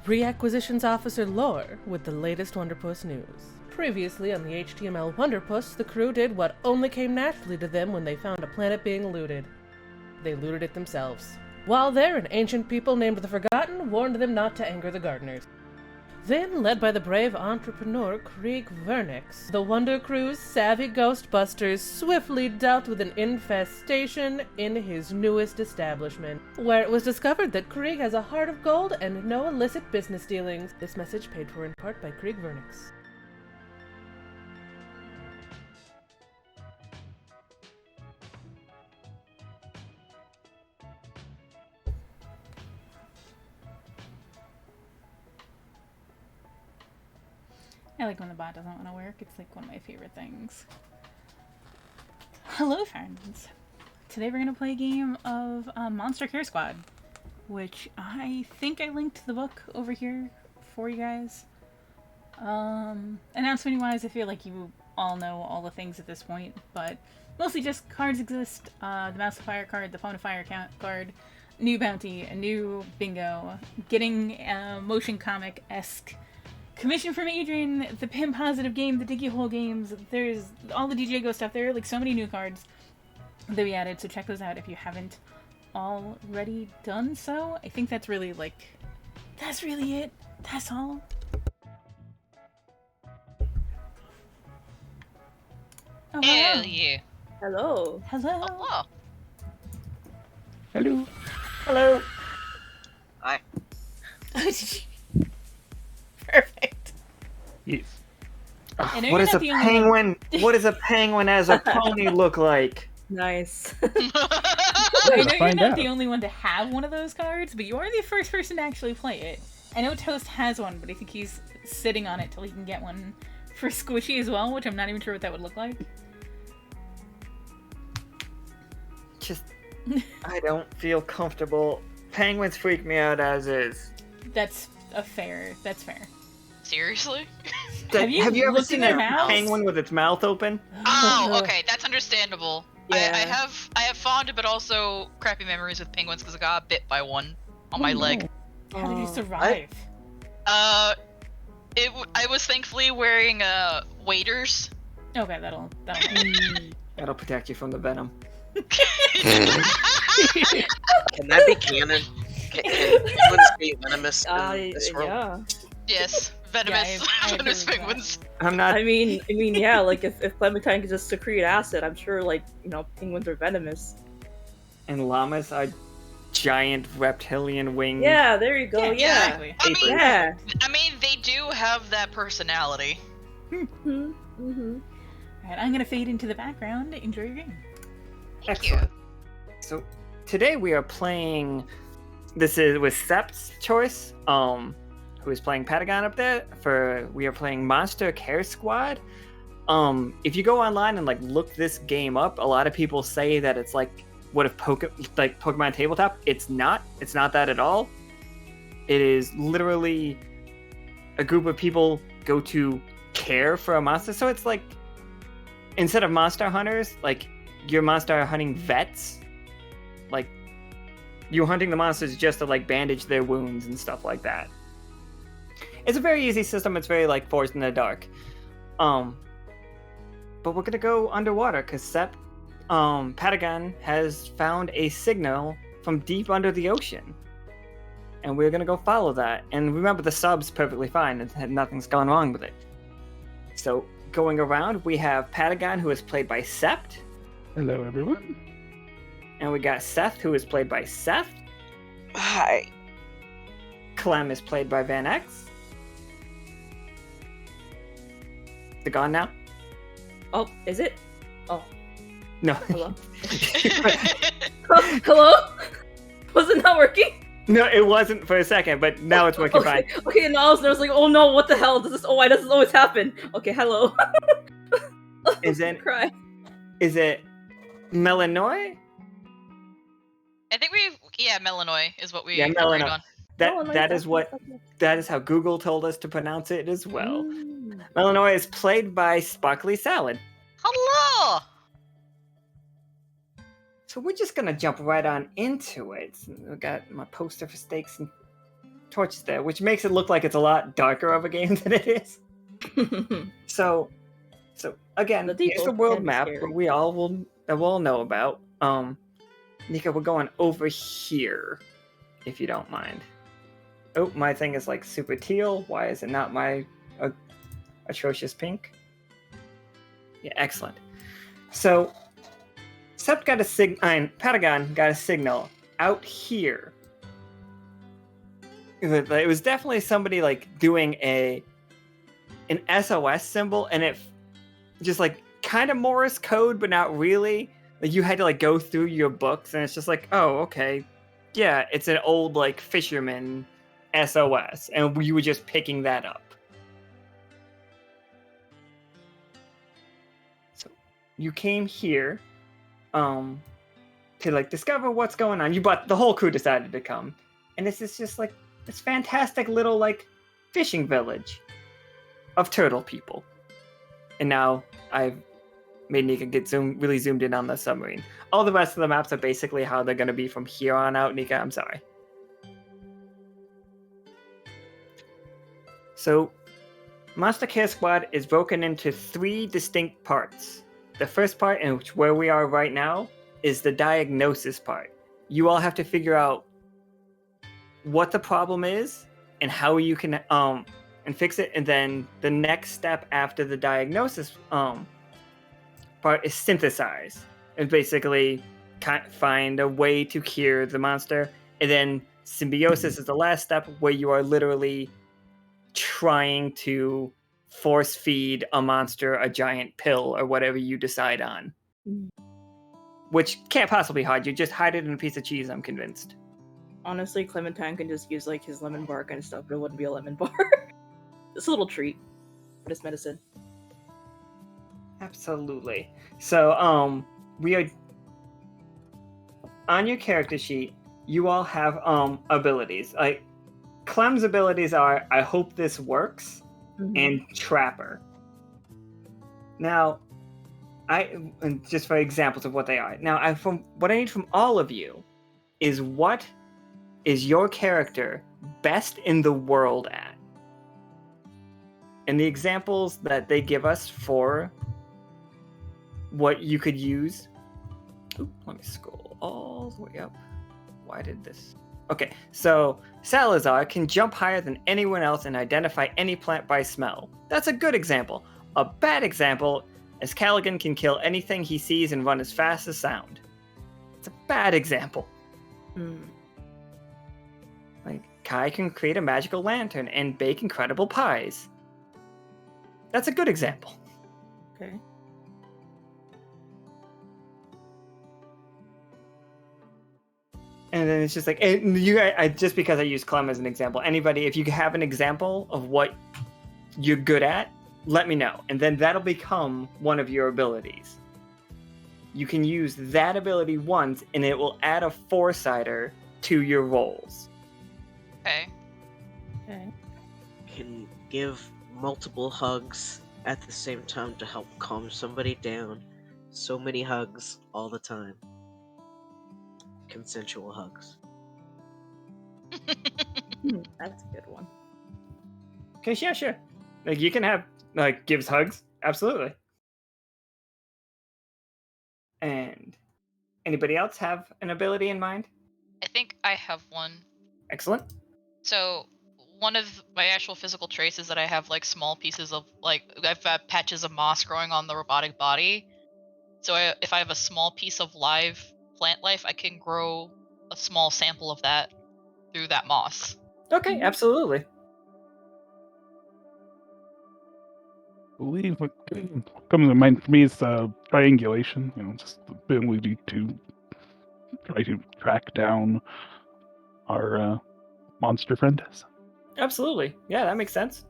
Reacquisitions Officer Lore with the latest Wanderpus news. Previously on the HTML Wanderpus, the crew did what only came naturally to them when they found a planet being looted. They looted it themselves. While there, an ancient people named the Forgotten warned them not to anger the gardeners. Then, led by the brave entrepreneur VaNex, the Wonder Crew's savvy ghostbusters swiftly dealt with an infestation in his newest establishment, where it was discovered that Krieg has a heart of gold and no illicit business dealings. This message paid for in part by VaNex. I like when the bot doesn't want to work. It's like one of my favorite things. Hello, friends. Today we're going to play a game of Monster Care Squad, which I think I linked the book over here for you guys. Announcement-wise, I feel like you all know all the things at this point, but mostly just cards exist. The Mouse of Fire card, the Phone of Fire card, new bounty, a new bingo, getting a motion comic-esque commission from Adrian, the Pin Positive game, the Diggy Hole games, there's all the DJ Go stuff. There are like so many new cards that we added, so check those out if you haven't already done so. I think that's really that's really it. That's all. Oh, Hell yeah. Hello. Hello. Hello. Hello. Hello. Hi. Perfect. Yes. I know What you're does not a the only penguin? What does a penguin as a pony look like? Nice. I know you're find not out. the only one to have one of those cards, but you are the first person to actually play it. I know Toast has one, but I think he's sitting on it till he can get one for Squishy as well, which I'm not even sure what that would look like. Just, I don't feel comfortable. Penguins freak me out as is. That's fair. Seriously? Have you ever looked seen in a their mouths? penguin with its mouth open? Oh, okay, that's understandable. Yeah. I have fond but also crappy memories with penguins because I got bit by one on my leg. How did you survive? I was thankfully wearing waders. Okay, that'll That'll protect you from the venom. Can that be canon? Can penguins be venomous in this world? Yeah. Yes, venomous, I agree venomous with that. penguins. I'm not. I mean, yeah. Like if Clementine could just secrete acid, I'm sure penguins are venomous. And llamas are giant reptilian winged. Yeah, there you go. Yeah, Yeah. exactly. I mean, Yeah. I mean, they do have that personality. Mm-hmm. Mm-hmm. Alright, I'm gonna fade into the background. Enjoy your game. Thank Excellent. So today we are playing. This is with Sep's choice. Who is playing Patagon up there? We are playing Monster Care Squad. If you go online and look this game up, a lot of people say that it's like what if Pokemon Tabletop. It's not. It's not that at all. It is literally a group of people go to care for a monster. So it's like instead of monster hunters, you're monster hunting vets. You're hunting the monsters just to bandage their wounds and stuff like that. It's a very easy system. It's very forged in the dark. But we're gonna go underwater because Patagon has found a signal from deep under the ocean, and we're gonna go follow that. And remember, the sub's perfectly fine. Nothing's gone wrong with it. So going around, we have Patagon, who is played by Sept, Hello, everyone. and we got Seth, who is played by Seth. Hi. Clem is played by VaNex. They're gone now? Oh, is it? Oh, No. hello. Hello? Was it not working? No, it wasn't for a second, but now it's working fine. Okay, and I was like, oh no, what the hell? Why does this always happen? Okay, hello. Is it Cry. Melinoë? I think Melinoë is what we Yeah, agreed Melinoë. on. That is how Google told us to pronounce it as well. Mm. Melinoë is played by SparklySalad. Hello! So we're just gonna jump right on into it. I got my poster for stakes and torches there, which makes it look like it's a lot darker of a game than it is. So again, here's the world map that we all will know about. Nika, we're going over here, if you don't mind. Oh, my thing is like super teal. Why is it not my atrocious pink? Yeah, excellent. So, Sept got a Patagon got a signal out here. It was definitely somebody like doing an SOS symbol, and it just like kind of Morse code, but not really. Like you had to like go through your books, and it's just like, oh, okay, yeah, it's an old like fisherman SOS, and you were just picking that up. So you came here, to like discover what's going on. The whole crew decided to come, and this is just like this fantastic little like fishing village of turtle people. And now I've made Nika get really zoomed in on the submarine. All the rest of the maps are basically how they're going to be from here on out. Nika, I'm sorry. So, Monster Care Squad is broken into 3 distinct parts. The first part, in which where we are right now, is the diagnosis part. You all have to figure out what the problem is and how you can and fix it. And then the next step after the diagnosis part is synthesize, and basically find a way to cure the monster. And then symbiosis is the last step, where you are literally trying to force feed a monster a giant pill or whatever you decide on. Which can't possibly hide. You just hide it in a piece of cheese, I'm convinced. Honestly, Clementine can just use like his lemon bar kind of stuff, but it wouldn't be a lemon bar. It's a little treat, but it's medicine. Absolutely. So, we are on your character sheet. You all have abilities. Like Clem's abilities are I hope this works, and Trapper. Now, and just for examples of what they are. Now, what I need from all of you is what is your character best in the world at? And the examples that they give us for what you could use. Ooh, let me scroll all the way up. Why did this? Okay, so Salazar can jump higher than anyone else and identify any plant by smell. That's a good example. A bad example is Callaghan can kill anything he sees and run as fast as sound. It's a bad example. Like, Kai can create a magical lantern and bake incredible pies. That's a good example. Okay. And then it's just like, just because I use Clem as an example, anybody, if you have an example of what you're good at, let me know. And then that'll become one of your abilities. You can use that ability once, and it will add a foresighter to your rolls. Okay. Can give multiple hugs at the same time to help calm somebody down. So many hugs all the time. Consensual hugs. That's a good one. Okay, yeah, sure. Like, you can have, like, gives hugs. Absolutely. And anybody else have an ability in mind? I think I have one. Excellent. So, one of my actual physical traits is that I have, like, small pieces of, like, I've got patches of moss growing on the robotic body. So if I have a small piece of live plant life, I can grow a small sample of that through that moss. Okay, absolutely. I believe what comes to mind for me is triangulation. Just the ability to try to track down our monster friend. Absolutely. Yeah, that makes sense.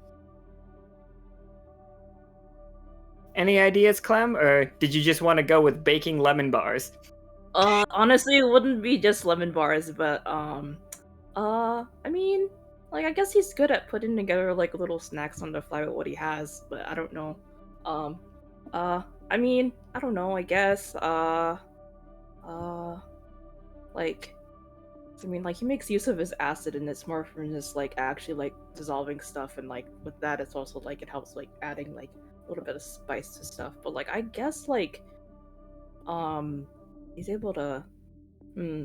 Any ideas, Clem? Or did you just want to go with baking lemon bars? Honestly, it wouldn't be just lemon bars, but, I mean, like, I guess he's good at putting together, like, little snacks on the fly with what he has, but I don't know. I mean, I don't know, I guess, like, I mean, like, he makes use of his acid, and it's more from just, like, actually, like, dissolving stuff, and, like, with that, it's also, like, it helps, like, adding, like, a little bit of spice to stuff. But, like, I guess, like, he's able to...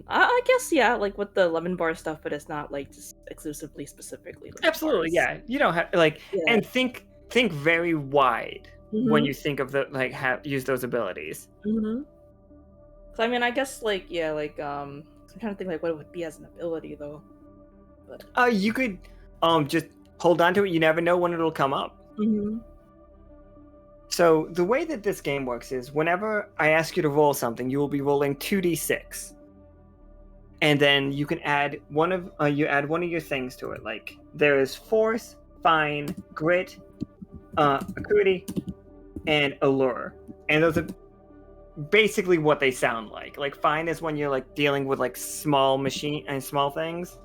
I guess, yeah, like, with the lemon bar stuff, but it's not, like, just exclusively, specifically lemon Absolutely, bars. yeah. You don't have, like, Yeah. and think very wide when Mhm. you think of the, like, use those abilities. Mm-hmm. So, I mean, I guess, like, yeah, like, I'm trying to think, like, what it would be as an ability, though. But... You could, just hold on to it. You never know when it'll come up. Mm-hmm. So the way that this game works is whenever I ask you to roll something, you will be rolling 2d6. And then you can add one of your things to it. Like there is force, fine, grit, acuity, and allure. And those are basically what they sound like. Like fine is when you're like dealing with like small things.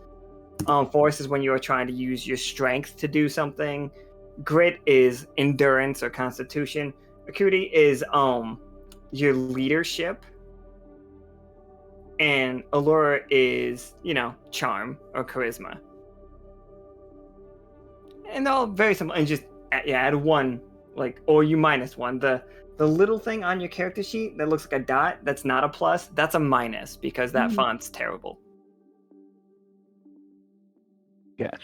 Force is when you are trying to use your strength to do something. Grit is endurance or constitution. Acuity is your leadership. And allure is, charm or charisma. And they're all very simple. And just add one, like, or you minus one. The little thing on your character sheet that looks like a dot, that's not a plus, that's a minus because that font's terrible. Gotcha.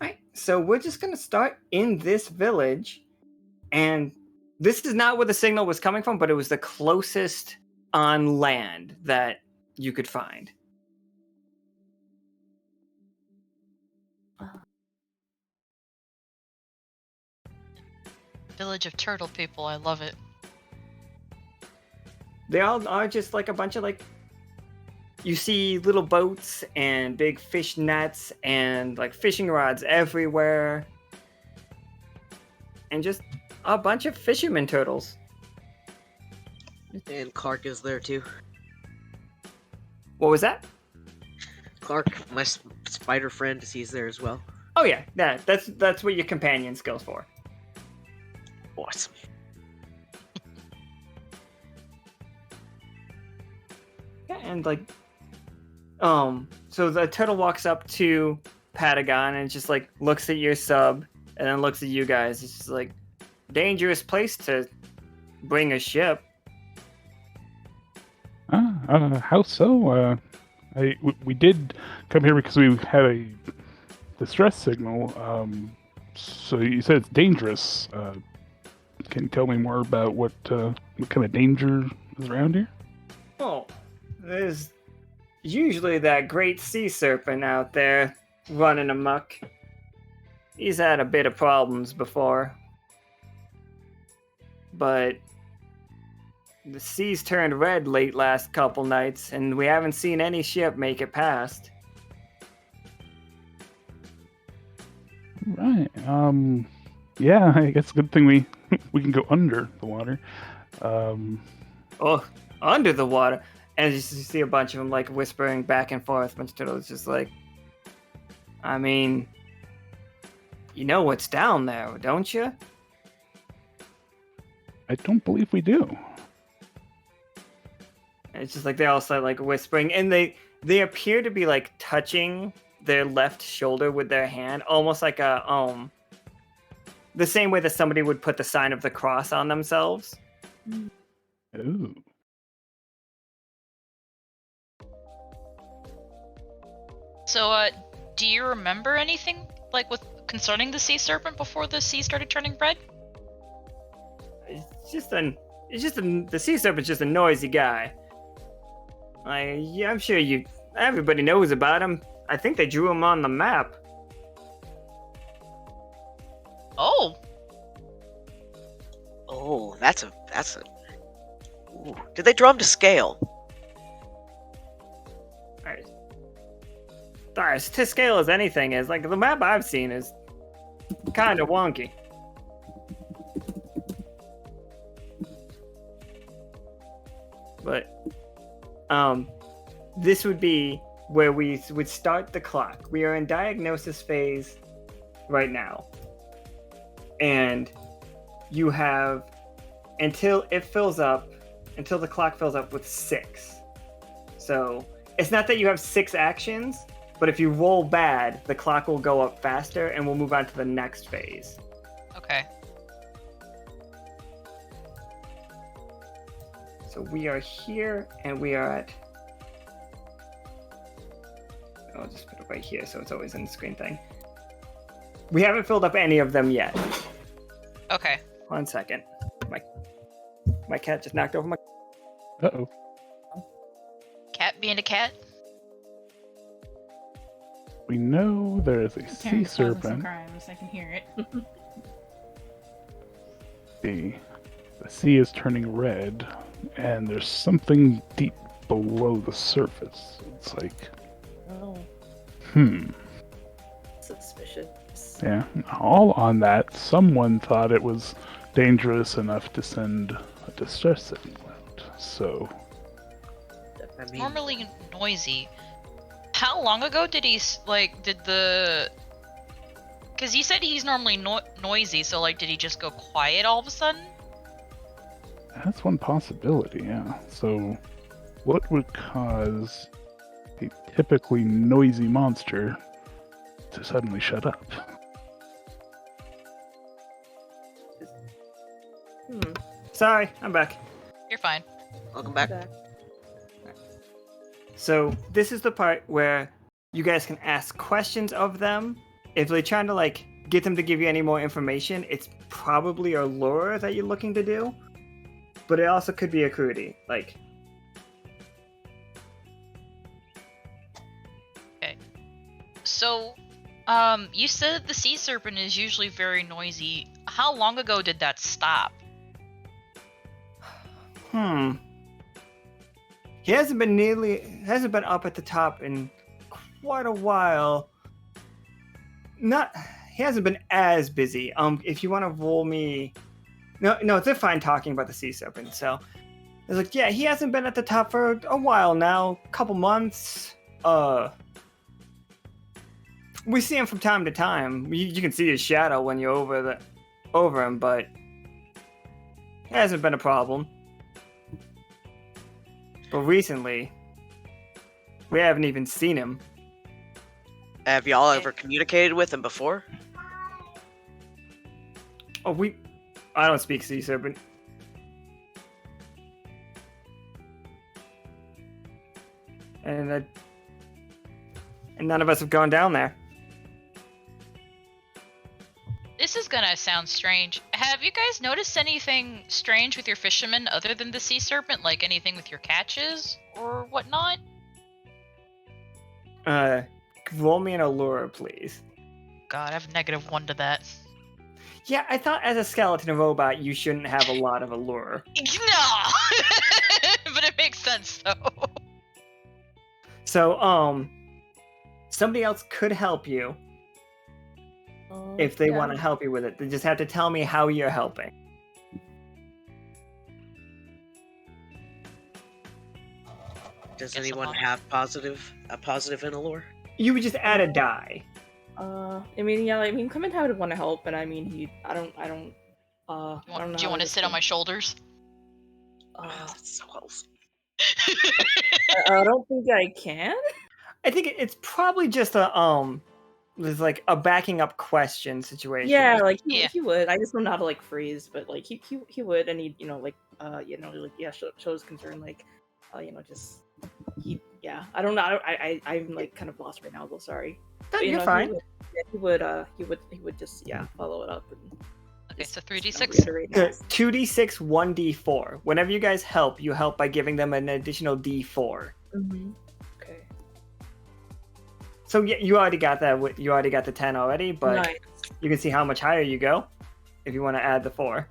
Alright, so we're just gonna start in this village, and this is not where the signal was coming from, but it was the closest on land that you could find. Village of turtle people, I love it. They all are just like a bunch of like, you see little boats and big fish nets and like fishing rods everywhere. And just a bunch of fisherman turtles. And Clark is there too. What was that? Clark, my spider friend, he's there as well. Oh yeah, that's what your companion skills for. Awesome. Yeah, and like, so the turtle walks up to Patagon and just like looks at your sub and then looks at you guys. It's just like, dangerous place to bring a ship. How so? We did come here because we had a distress signal. So you said it's dangerous. Can you tell me more about what kind of danger is around here? Oh, there's usually that great sea serpent out there running amok. He's had a bit of problems before. But the seas turned red late last couple nights, and we haven't seen any ship make it past. Right. Yeah, I guess a good thing we can go under the water. Oh, under the water. And you see a bunch of them like whispering back and forth. A bunch of turtles just like, I mean, you know what's down there, don't you? I don't believe we do. And it's just like they all start like whispering, and they appear to be like touching their left shoulder with their hand, almost like a the same way that somebody would put the sign of the cross on themselves. Ooh. So, do you remember anything like concerning the sea serpent before the sea started turning red? The sea serpent's just a noisy guy. I'm sure everybody knows about him. I think they drew him on the map. Oh. Oh, that's a. Ooh. Did they draw him to scale? As to scale as anything is, like the map I've seen is kind of wonky. But this would be where we would start the clock. We are in diagnosis phase right now. And you have until the clock fills up with 6. So it's not that you have 6 actions, but if you roll bad, the clock will go up faster, and we'll move on to the next phase. Okay. So we are here, and we are at... I'll just put it right here, so it's always in the screen thing. We haven't filled up any of them yet. Okay. 1 second. My cat just knocked over my... Uh-oh. Cat being a cat. We know there is a sea Karen's causing some serpent. crimes. I can hear it. The sea is turning red, and there's something deep below the surface. It's like, Oh, suspicious. Yeah. All on that, someone thought it was dangerous enough to send a distress signal out. So, I mean, Normally noisy. How long ago did he did the? Because he said he's normally noisy, so like, did he just go quiet all of a sudden? that's one possibility, yeah. So, what would cause a typically noisy monster to suddenly shut up? Sorry, I'm back. You're fine. welcome back. So this is the part where you guys can ask questions of them. If they're trying to like get them to give you any more information, it's probably a lure that you're looking to do. But it also could be a crudity. Like, So, you said the sea serpent is usually very noisy. How long ago did that stop? he hasn't been up at the top in quite a while. He hasn't been as busy. If you want to roll me, no, they're fine talking about the sea serpent. So it's like, yeah, he hasn't been at the top for a while now, couple months. We see him from time to time. You can see his shadow when you're over him, but it hasn't been a problem. But recently, we haven't even seen him. Have y'all ever communicated with him before? Oh, I don't speak sea serpent. And none of us have gone down there. This is gonna sound strange. Have you guys noticed anything strange with your fishermen other than the sea serpent? Like anything with your catches or whatnot? Roll me an allure, please. God, I have -1 to that. Yeah, I thought as a skeleton robot, you shouldn't have a lot of allure. No! But it makes sense, though. So, somebody else could help you if they Yeah. want to help you with it. They just have to tell me how you're helping. Does Guess anyone I'm on. have a positive in allure? You would just add a die. I mean, Clemente would want to help, and I mean, I don't Do you know want how to sit on my shoulders? That's so close. I don't think I can. I think it's probably just there's like a backing up question situation. Yeah, like Yeah. he would. I just don't know how to like freeze, but like he would, and he shows concern, like just I don't know. I'm like kind of lost right now. Though, sorry. No, But, you're fine. He would just follow it up and Okay, so just 3d6. reiterate now. 2d6, 1d4. Whenever you guys help, you help by giving them an additional d4. Mhm. Okay. So yeah, you already got that. You already got the 10 already, but Nice. you can see how much higher you go if you want to add the 4.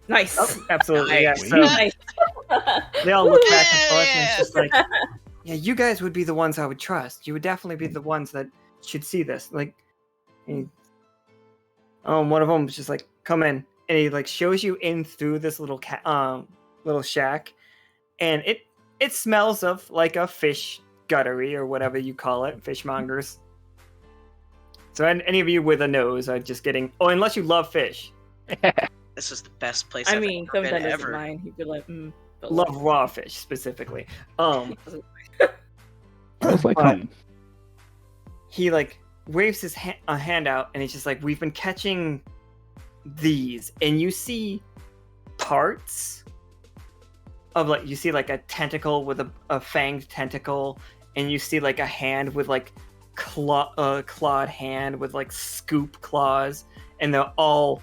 Nice. Oh, absolutely. Nice. Yeah. So Nice. they all look back and forth, and it's just like, yeah, you guys would be the ones I would trust. You would definitely be the ones that should see this. Like, one of them was just like, come in, and he like shows you in through this little little shack, and it smells of like a fish guttery or whatever you call it, fishmongers. So any of you with a nose are just getting, unless you love fish. This is the best place I I've mean, ever been Clemente doesn't ever. mind. He'd be like, but Love raw fish specifically. Smells like But- home. He like waves his a hand out, and he's just like, "We've been catching these," and you see parts of like you see like a tentacle with a fanged tentacle, and you see like a hand with like clawed hand with like scoop claws, and they're all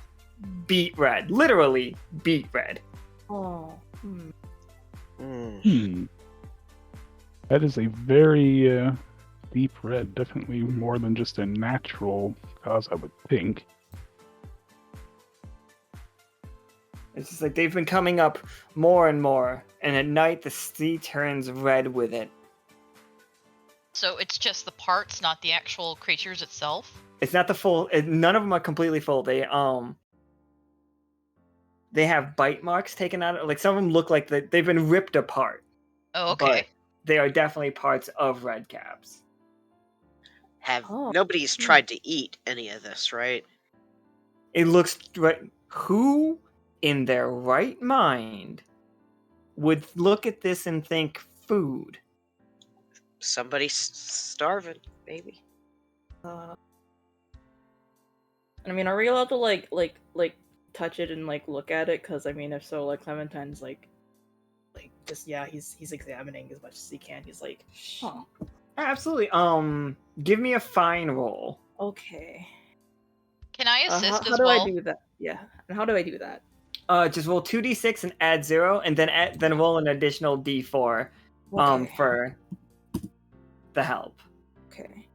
beet red, literally beet red. Oh. That is a very deep red. Definitely more than just a natural cause, I would think. It's just like they've been coming up more and more, and at night the sea turns red with it. So it's just the parts, not the actual creatures itself? It's not the full. None of them are completely full. They have bite marks taken out. Like some of them look like they've been ripped apart. Oh, okay. But they are definitely parts of red caps. Nobody's tried to eat any of this, right? It looks right. Who in their right mind would look at this and think food? Somebody's starving, maybe. I mean, are we allowed to like touch it and like look at it? Because I mean, if so, like Clementine's like just he's examining as much as he can. He's like, huh. Absolutely. Give me a fine roll. Okay. Can I assist how as do well? I do that? Yeah. And how do I do that? Just roll 2d6 and add 0, and then roll an additional d4 Okay. for the help. Okay.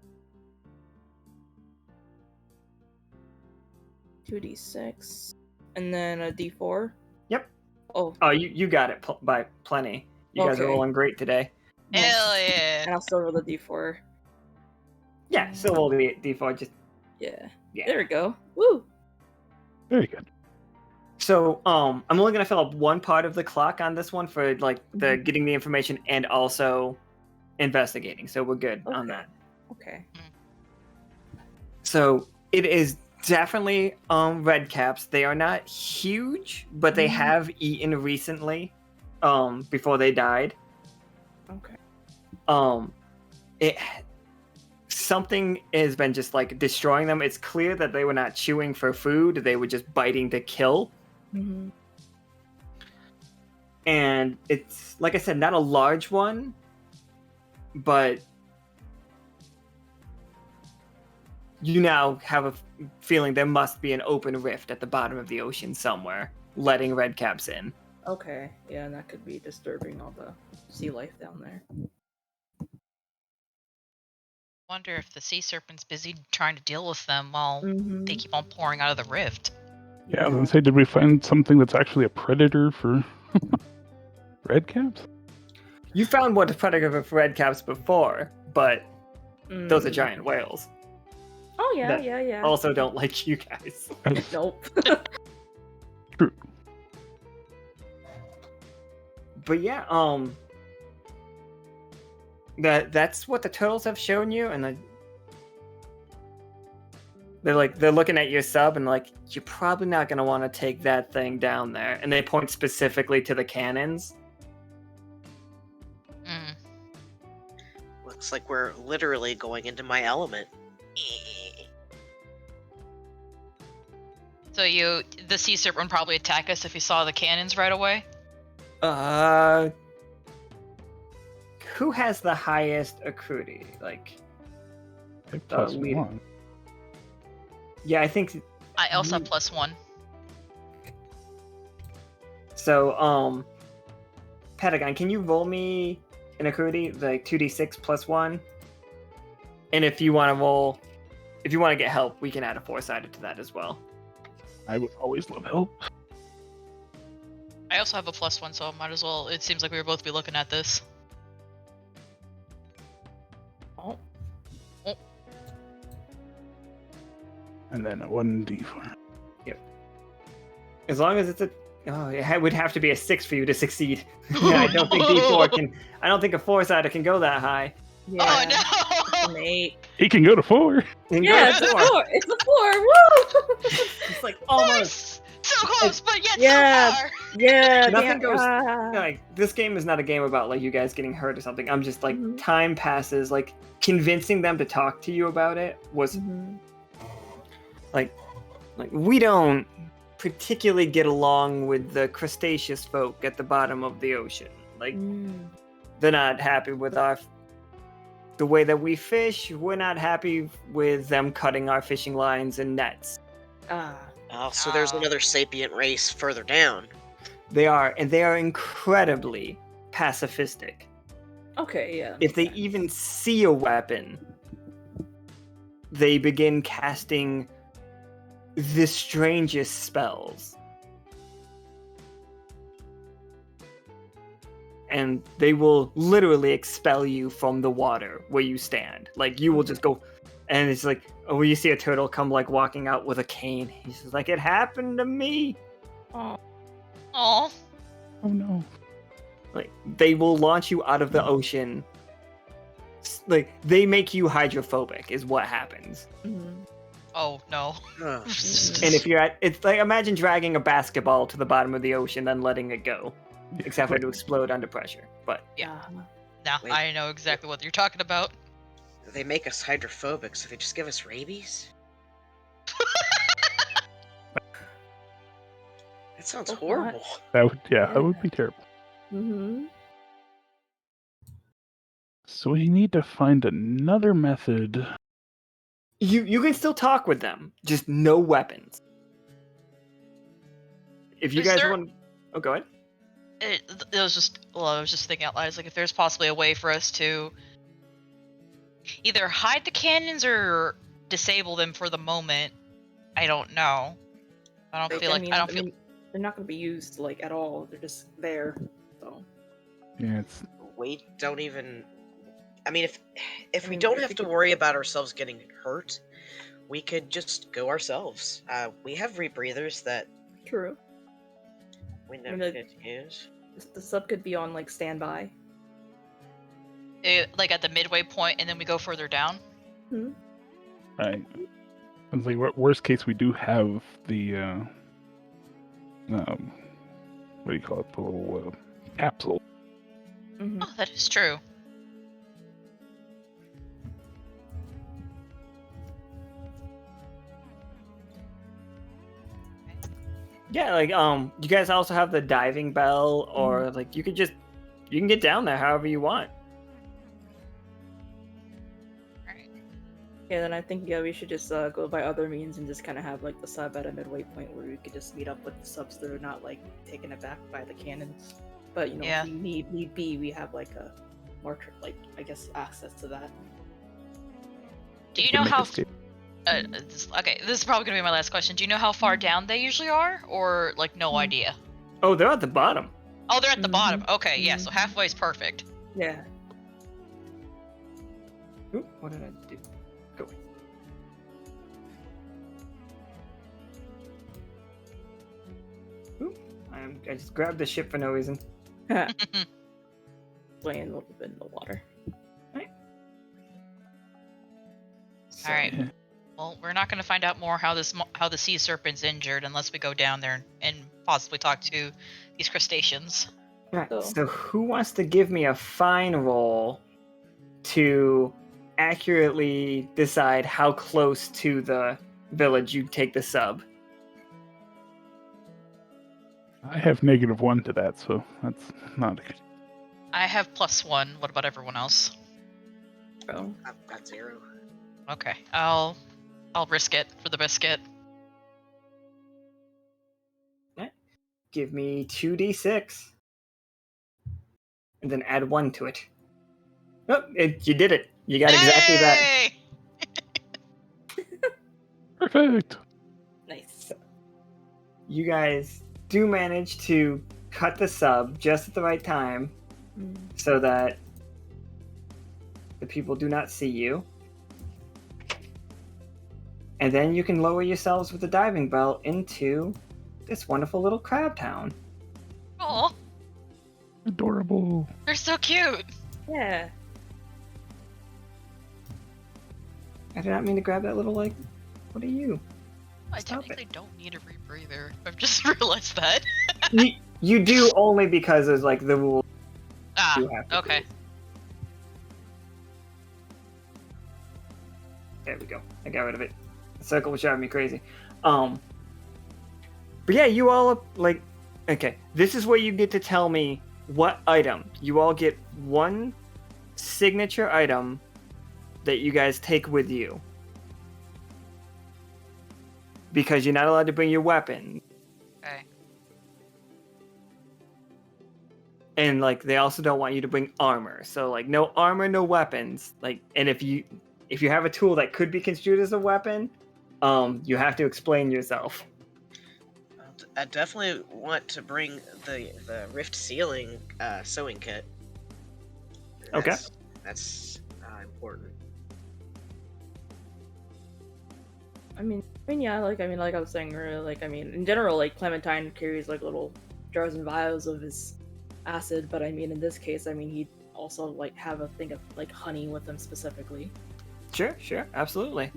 2d6 and then a d4. Yep. Oh. Oh, you got it by plenty. You guys are Okay. rolling great today. Hell yeah. And I'll still roll the d4. Yeah, still roll the d4. Just Yeah. Yeah. There we go. Woo. Very good. so I'm only gonna fill up one part of the clock on this one for like the getting the information and also investigating. So we're good on Okay. that. Okay. So it is definitely red caps. They are not huge, but they have eaten recently before they died. Okay. Something has been just like destroying them. It's clear that they were not chewing for food, they were just biting to kill. Mm-hmm. And it's, like I said, not a large one, but you now have a feeling there must be an open rift at the bottom of the ocean somewhere, letting red caps in. Okay. Yeah, and that could be disturbing all the sea life down there. Wonder if the sea serpent's busy trying to deal with them while Mm-hmm. they keep on pouring out of the rift. Yeah, I was gonna say, did we find something that's actually a predator for red caps? You found one predator for red caps before, but those are giant whales. Oh yeah, that yeah. Also don't like you guys. Nope. True. But yeah, that's what the turtles have shown you, and they're looking at your sub and like, you're probably not gonna want to take that thing down there, and they point specifically to the cannons. Looks like we're literally going into my element. So the sea serpent would probably attack us if he saw the cannons right away? Who has the highest accruity? Like, Plus leader. one. Yeah, I think I also have +1. so. Patagon, can you roll me an accruity, like 2d6 plus 1? And if you want to get help, we can add a 4-sided to that as well. I would always love help. I also have a +1, so I might as well. It seems like we would both be looking at this. Oh. And then a 1d4. Yep. As long as it's it would have to be a 6 for you to succeed. Yeah, I don't think D4 can. I don't think a 4-sider can go that high. Yeah. Oh It's no! an 8. He can go to 4. And Yeah, go it's a to 4. 4. It's a 4. Woo! It's like almost. So close, but yet Yeah. so far. Yeah, Nothing damn. goes Ah. like this game is not a game about like you guys getting hurt or something. I'm just like Mhm. time passes, like convincing them to talk to you about it was Mhm. like we don't particularly get along with the crustaceous folk at the bottom of the ocean. Like Mm. they're not happy with the way that we fish. We're not happy with them cutting our fishing lines and nets. Ah. Oh, so there's another sapient race further down. They are incredibly pacifistic. Okay, yeah. If they makes sense. even see a weapon, they begin casting the strangest spells. And they will literally expel you from the water where you stand. Like, you will just go, and it's like, oh, you see a turtle come, like, walking out with a cane. He's just like, it happened to me. Oh. Aw. Oh no. Like, they will launch you out of the ocean. Like, they make you hydrophobic, is what happens. Mhm. Oh no. Huh. And if you're it's like, imagine dragging a basketball to the bottom of the ocean, then letting it go. Except for it to explode under pressure. But Yeah. Ah. Now Wait. I know exactly what you're talking about. They make us hydrophobic, so they just give us rabies? That sounds Oh, horrible. That would be terrible. Mhm. So we need to find another method. you can still talk with them, just no weapons. If you Is guys there- want, oh, go ahead. I was just thinking out loud. It's like if there's possibly a way for us to either hide the cannons or disable them for the moment. I don't know. I don't feel like I don't feel. they're not going to be used like at all. They're just there. So. Yeah, it's We don't even. I mean, if I we mean, don't if have we to could- worry about ourselves getting hurt, we could just go ourselves. We have rebreathers that True. we I never mean, get to use. The sub could be on like standby. Like at the midway point, and then we go further down. right. I was like, worst case, we do have the what do you call it? The little capsule. Mm-hmm. Oh, that is true. Yeah, like you guys also have the diving bell, or like you can get down there however you want. Alright. Yeah, then I think we should just go by other means and just kind of have like the sub at a midway point where we could just meet up with the subs that are not like taken aback by the cannons. But you know, Yeah. if we need be, we have like a more like I guess access to that. Do you Can know make how? escape. Okay, this is probably gonna be my last question. Do you know how far down they usually are, or like no idea? Oh, they're at the bottom. Oh, they're at the Mhm. bottom. Okay, yeah. So Mhm. halfway's perfect. Yeah. Ooh, what did I do? Go. Ooh, I just grabbed the ship for no reason. Playing a little bit in the water. So, All right. Well, we're not going to find out more how the sea serpent's injured unless we go down there and possibly talk to these crustaceans. Right. So- So who wants to give me a fine roll to accurately decide how close to the village you take the sub? I have -1 to that, so that's not good. I have +1. What about everyone else? So I've got 0. Okay, I'll risk it for the biscuit. Give me 2d6. And then add 1 to it. Oh, you did it. You got exactly that. Hey! Perfect. nice. You guys do manage to cut the sub just at the right time so that the people do not see you. And then you can lower yourselves with the diving bell into this wonderful little crab town. Oh, Adorable. they're so cute. Yeah. I did not mean to grab that little, like, what are you? I Stop technically don't need a rebreather. rebreather. I've just realized that. You do only because there's like the rule. Ah, You have to okay. do. There we go. I got rid of it. The circle was driving me crazy. But yeah, you all are like, okay. This is where you get to tell me what item. You all get one signature item that you guys take with you, because you're not allowed to bring your weapon. Okay. And like they also don't want you to bring armor. So like no armor, no weapons. Like, and if you have a tool that could be construed as a weapon, you have to explain yourself. I definitely want to bring the rift sealing sewing kit. Okay. That's important. I mean, yeah, like I was saying earlier, like in general, like Clementine carries like little jars and vials of his acid, but I mean, in this case, I mean, he'd also like have a thing of like honey with him specifically. Sure, absolutely.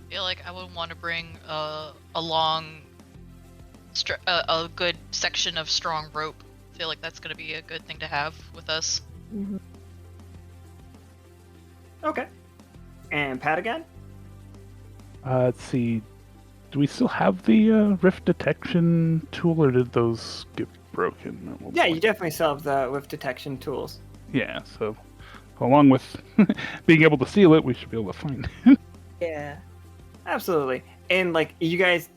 I feel like I would want to bring a good section of strong rope. I feel like that's going to be a good thing to have with us. Mm-hmm. Okay. And Patagon? Let's see. Do we still have the rift detection tool, or did those get broken at one Yeah, point? you definitely still have the rift detection tools. Yeah, so along with being able to seal it, we should be able to find it. Yeah. Absolutely. And like you guys,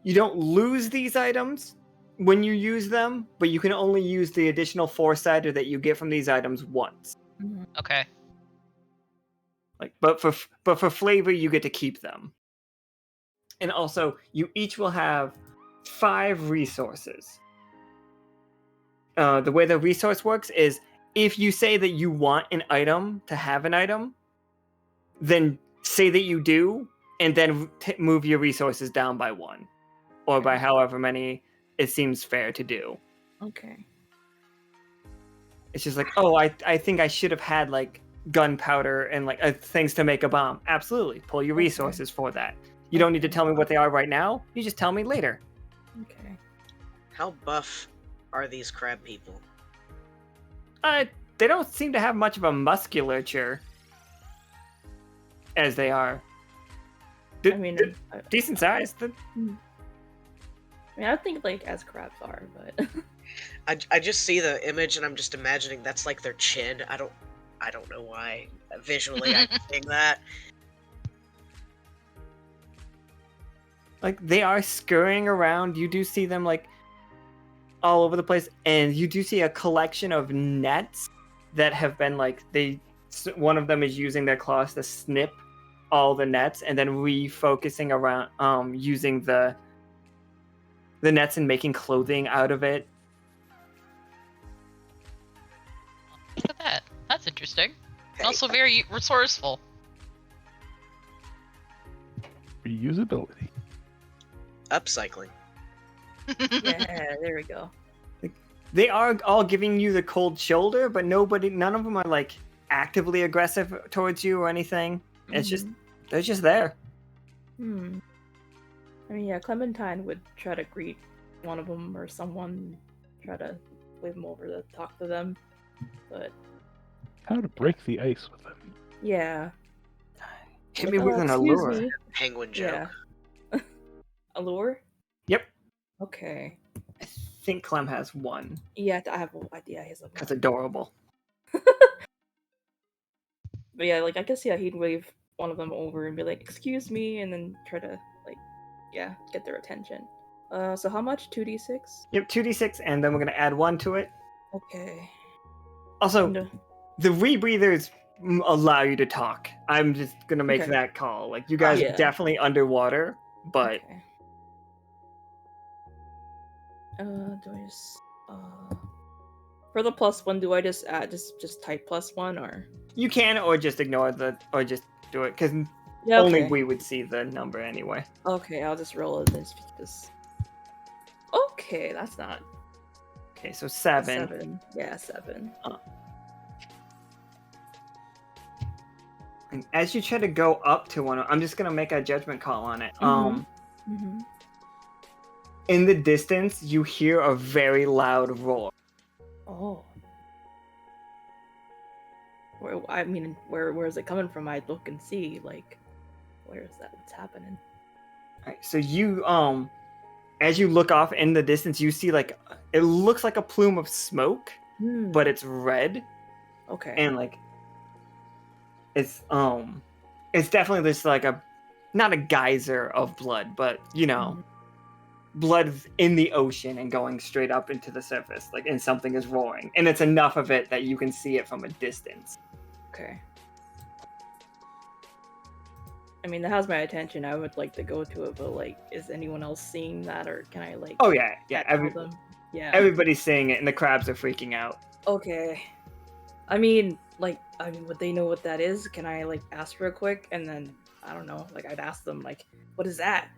you don't lose these items when you use them, but you can only use the additional 4-sider that you get from these items once. Mm-hmm. Okay. Like, but for flavor, you get to keep them. And also, you each will have 5 resources. The way the resource works is if you say that you want an item to have an item, then say that you do, and then move your resources down by 1, or by however many it seems fair to do. Okay. It's just like, oh, I think I should have had like gunpowder and like things to make a bomb. Absolutely, pull your resources for that. You don't need to tell me what they are right now. You just tell me later. Okay. How buff are these crab people? They don't seem to have much of a musculature as they are. I mean, Decent size. I think like as crabs are, but I just see the image and I'm just imagining that's like their chin. I don't know why. Visually, I'm seeing that. Like they are scurrying around. You do see them like all over the place, and you do see a collection of nets that have been like one of them is using their claws to snip all the nets, and then refocusing around using the nets and making clothing out of it. Look at that. That's interesting. And also very resourceful. Reusability. Upcycling. yeah, there we go. They are all giving you the cold shoulder, but none of them are like actively aggressive towards you or anything. It's just they're just there. I mean, yeah, Clementine would try to greet one of them or someone, try to wave them over to talk to them, but How to break the ice with them. yeah. Hit me with an allure. Me. Penguin joke. Yeah. Allure? Yep. Okay. I think Clem has one. Yeah, I have no idea. He has a That's adorable. But yeah, like I guess he'd wave one of them over and be like, "Excuse me," and then try to like, yeah, get their attention. So how much? 2d6? Yep, 2d6, and then we're gonna add 1 to it. Okay. Also, No. the rebreathers allow you to talk. I'm just gonna make Okay. that call. Like you guys Yeah. are definitely underwater, but Okay. Do I just for the +1? Do I just add just type +1 or? you can, or just ignore or just do it because Yeah. only Okay. we would see the number anyway. Okay, I'll just roll it this because. Okay, that's not Okay, so 7. 7. Yeah, 7. And as you try to go up to one, I'm just gonna make a judgment call on it. In the distance, you hear a very loud roar. Oh. Where is it coming from? I look and see, like, where is that? What's happening? Alright, so you as you look off in the distance, you see like it looks like a plume of smoke, but it's red. Okay. And like it's definitely just like not a geyser of blood, but blood in the ocean and going straight up into the surface, like, and something is roaring, and it's enough of it that you can see it from a distance. Okay. I mean, that has my attention. I would like to go to it, but like, is anyone else seeing that, or can I like? Oh yeah. Tell them? Yeah. Everybody's seeing it, and the crabs are freaking out. Okay. I mean, would they know what that is? Can I like ask real quick, and then I don't know, like I'd ask them like, what is that?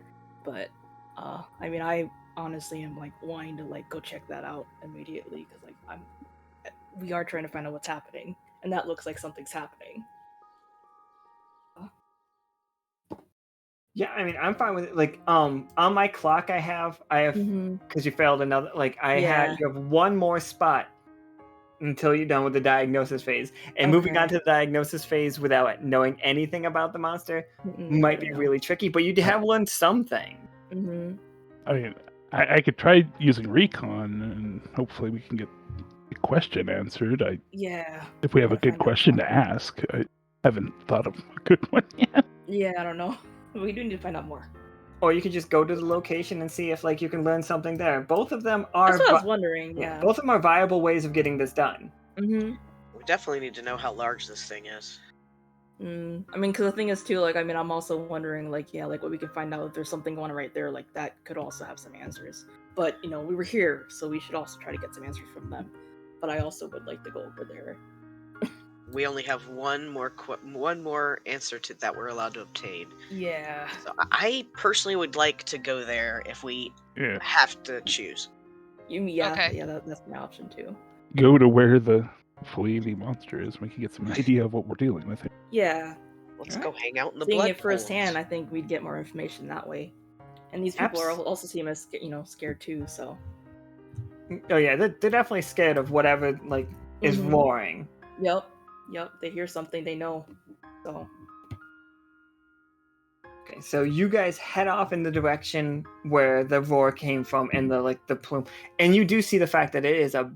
But I mean, I honestly am like wanting to like go check that out immediately because like we are trying to find out what's happening, and that looks like something's happening. Yeah, I mean, I'm fine with it. Like, on my clock, I have because you failed another. Like, you have one more spot until you're done with the diagnosis phase, and moving on to the diagnosis phase without knowing anything about the monster might be really tricky. But you have learned something. I mean, I could try using recon, and hopefully we can get the question answered. If we have a good question to ask, I haven't thought of a good one yet. Yeah, I don't know. We do need to find out more. Or you could just go to the location and see if like you can learn something there. Both of them are. That's what I was wondering. Yeah. Both of them are viable ways of getting this done. We definitely need to know how large this thing is. I mean, because the thing is too, like, I mean, I'm also wondering, like, what we can find out if there's something going on right there, like that could also have some answers. But we were here, so we should also try to get some answers from them. But I also would like to go over there. We only have one more answer to that we're allowed to obtain. Yeah. So I personally would like to go there if we have to choose. That's my option too. Go to where hopefully the monster is. We can get some idea of what we're dealing with. Yeah. Let's go hang out in the Seeing blood it firsthand, I think we'd get more information that way. And these people are also seem as scared too. So. Oh yeah, they're definitely scared of whatever like is roaring. Yep. They hear something, they know. So. Okay, so you guys head off in the direction where the roar came from, and the plume, and you do see the fact that it is a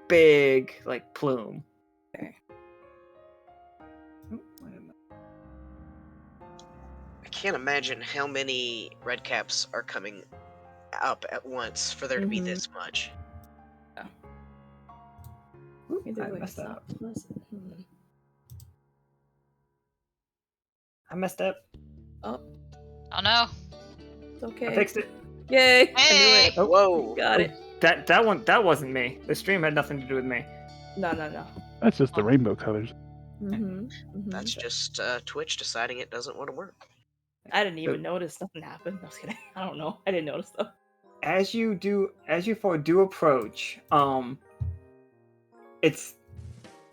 big like plume. Okay. I can't imagine how many redcaps are coming up at once for there to be this much. Yeah. I messed up. I messed up. Oh no. It's okay. I fixed it. Yay! Hey! I knew it. Oh, whoa! Got it. That wasn't me. The stream had nothing to do with me. No. That's just the rainbow colors. That's just Twitch deciding it doesn't want to work. I didn't even notice. Nothing happened. I was kidding. I don't know. I didn't notice though. As you four do approach, there's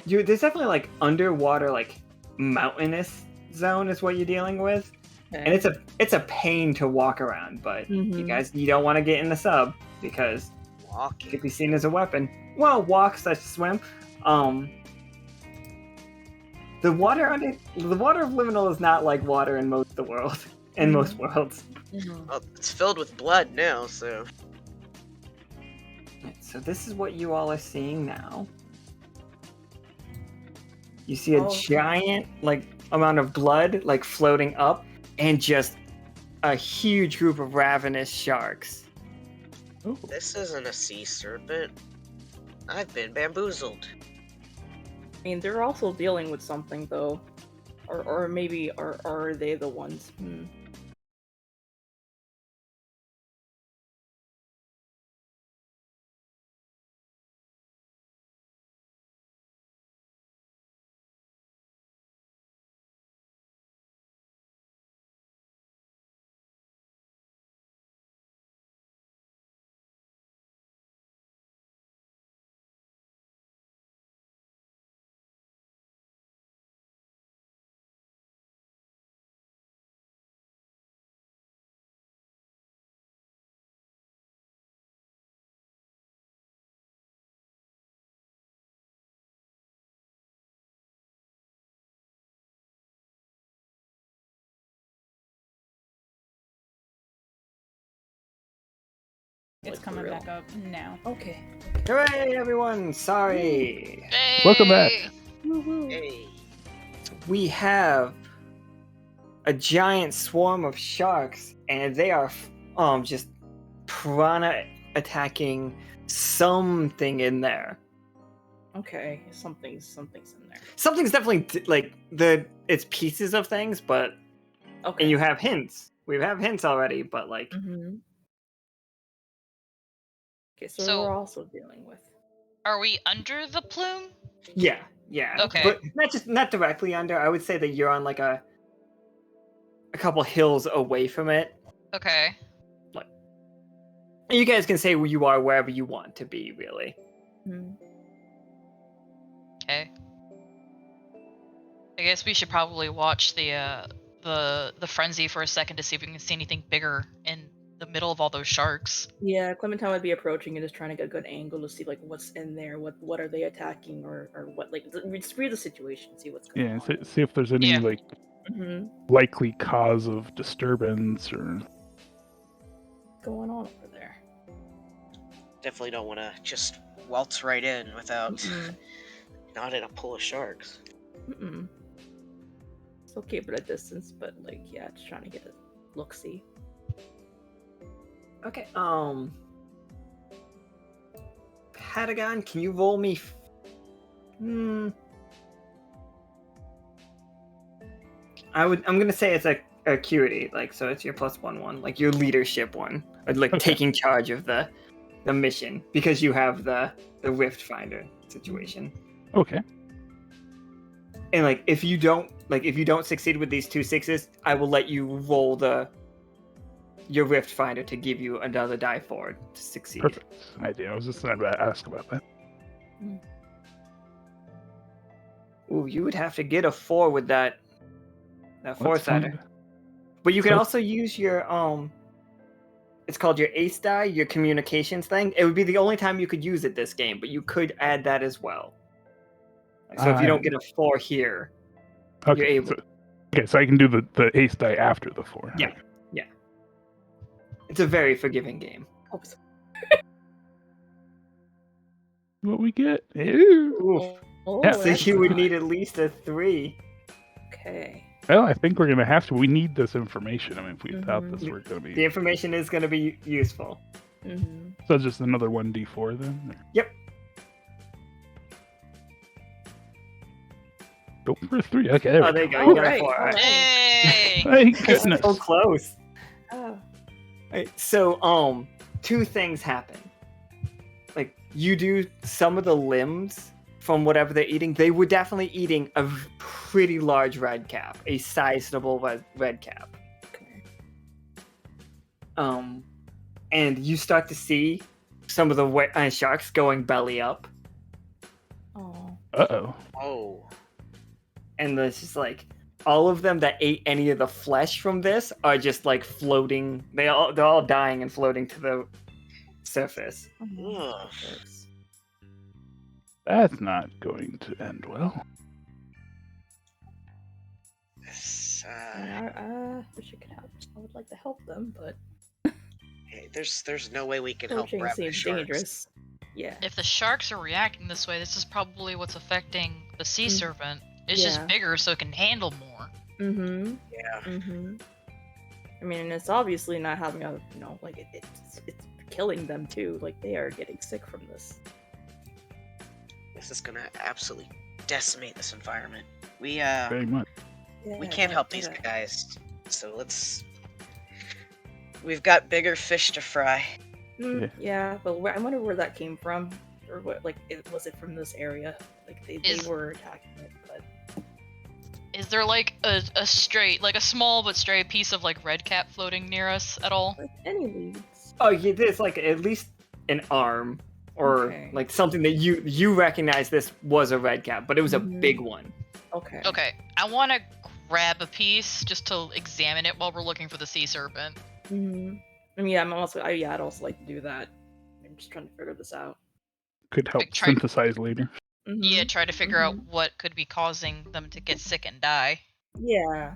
definitely like underwater like mountainous zone is what you're dealing with. Okay. And it's a pain to walk around, but you don't want to get in the sub because it could be seen as a weapon. Well, walk/swim. The water of Liminal is not like water in most worlds. Well, it's filled with blood now, so. So this is what you all are seeing now. You see a giant like amount of blood like floating up, and just a huge group of ravenous sharks. Ooh. This isn't a sea serpent. I've been bamboozled. I mean, they're also dealing with something though, or maybe are they the ones? It's Like, coming for real. back up now. Okay. Hooray, everyone! Sorry. Hey! Welcome back. Hey. We have a giant swarm of sharks, and they are just piranha attacking something in there. Okay. Something's in there. Something's definitely it's pieces of things, but Okay. and you have hints. We have hints already, but like Mm-hmm. Okay, so, So- we're also dealing with. Are we under the plume? yeah. Okay. But not directly under. I would say that you're on like a couple hills away from it. Okay. And you guys can say where you are wherever you want to be, really. Mhm. Okay. I guess we should probably watch the frenzy for a second to see if we can see anything bigger in the middle of all those sharks. Yeah, Clementine would be approaching and just trying to get a good angle to see like what's in there, what are they attacking, or what, like just read the situation, see what's going Yeah, on. see if there's any Yeah. like Mm-hmm. likely cause of disturbance or. Going on over there. Definitely don't want to just waltz right in without Mm-mm. not in a pool of sharks. Mm-mm. Still keep it at distance, but like yeah, just trying to get a look see. Okay. Patagon, can you roll me? I'm gonna say it's a acuity, like so it's your +1/1, like your leadership one, or like Okay. taking charge of the mission because you have the Rift Finder situation. Okay. And like if you don't succeed with these 2 6s, I will let you roll your Rift Finder to give you another die forward to succeed. Perfect idea. I was just going to ask about that. Ooh, you would have to get a 4 with that Let's foresighter. find- But you can So- also use your it's called your ace die, your communications thing. It would be the only time you could use it this game, but you could add that as well. So if you don't get a 4 here, Okay. you're able. So I can do the ace die after the 4. Yeah. It's a very forgiving game. Hope so. What we get? Ew. Oh, Yeah. So that's you would not- need at least a 3. Okay. Well, I think we're gonna have to. We need this information. I mean, if without Mhm. this, we're gonna The be. information is going to be useful. Mm-hmm. So just another 1d4 then. Yep. Go for a 3. Okay. There Oh, we there you go. go. You got a Alright, 4. All right. Hey! Thank That's goodness. so close. Oh. Right, so 2 things happen. Like you do some of the limbs from whatever they're eating. They were definitely eating a pretty large red cap, a sizable red cap. Okay. And you start to see some of the sharks going belly up, Oh. Uh-oh. Oh. and it's just like all of them that ate any of the flesh from this are just like floating. They're all dying and floating to the surface. Ugh. That's not going to end well. This, I wish I could help. I would like to help them, but hey, there's no way we can help poaching ravenous seems sharks. dangerous. Yeah. If the sharks are reacting this way, this is probably what's affecting the sea Mm. serpent. It's Yeah. just bigger so it can handle more. Mm-hmm. Yeah. Mm-hmm. I mean, it's obviously not having a, like it's killing them too. Like they are getting sick from this. This is gonna absolutely decimate this environment. We Very much. we can't help these guys. So we've got bigger fish to fry. Yeah, but I wonder where that came from, or what? Like, was it from this area? Like they were attacking it, but Is there like a straight, like a small but straight piece of like red cap floating near us at all? like any leads. Oh, yeah, there's like at least an arm or Okay. like something that you recognize this was a red cap, but it was a Mhm. big one. Okay. Okay, I want to grab a piece just to examine it while we're looking for the sea serpent. Mm-hmm. I mean, I'd also like to do that. I'm just trying to figure this out. Could help Like, try- synthesize later. Mm-hmm. Yeah, try to figure out what could be causing them to get sick and die. Yeah.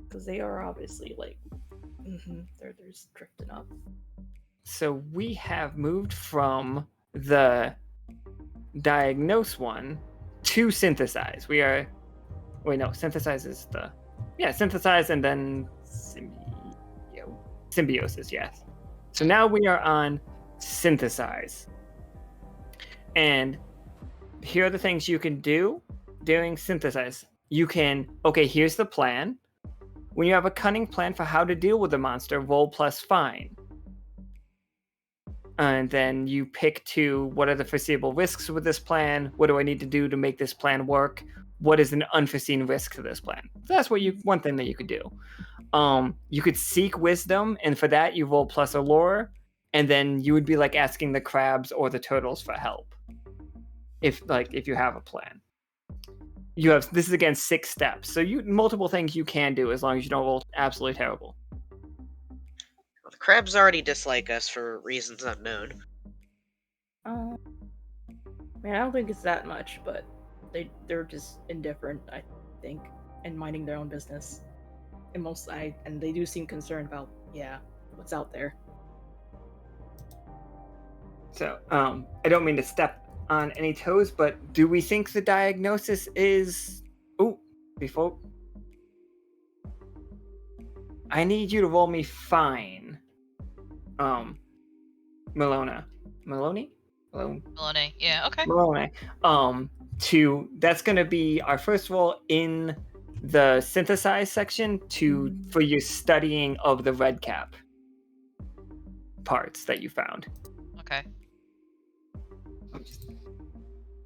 Because they are obviously like, they're just drifting up. So we have moved from the diagnose one to synthesize. We are... Wait, no. Synthesize is the... Yeah, synthesize and then... Symbiosis, yes. So now we are on synthesize. And here are the things you can do during synthesize. You can... Okay, here's the plan. When you have a cunning plan for how to deal with the monster, roll plus fine. And then you pick what are the foreseeable risks with this plan? What do I need to do to make this plan work? What is an unforeseen risk to this plan? So that's one thing that you could do. You could seek wisdom, and for that you roll plus allure, and then you would be like asking the crabs or the turtles for help. If you have a plan. This is again 6 steps. So multiple things you can do as long as you don't roll absolutely terrible. Well, the crabs already dislike us for reasons unknown. I don't think it's that much, but they're just indifferent, I think, and minding their own business. And they do seem concerned about what's out there. So I don't mean to step on any toes, but do we think the diagnosis is... before... I need you to roll me fine. Melinoë, yeah, okay. Melinoë. That's gonna be our first roll in the synthesize section for your studying of the red cap parts that you found. Okay.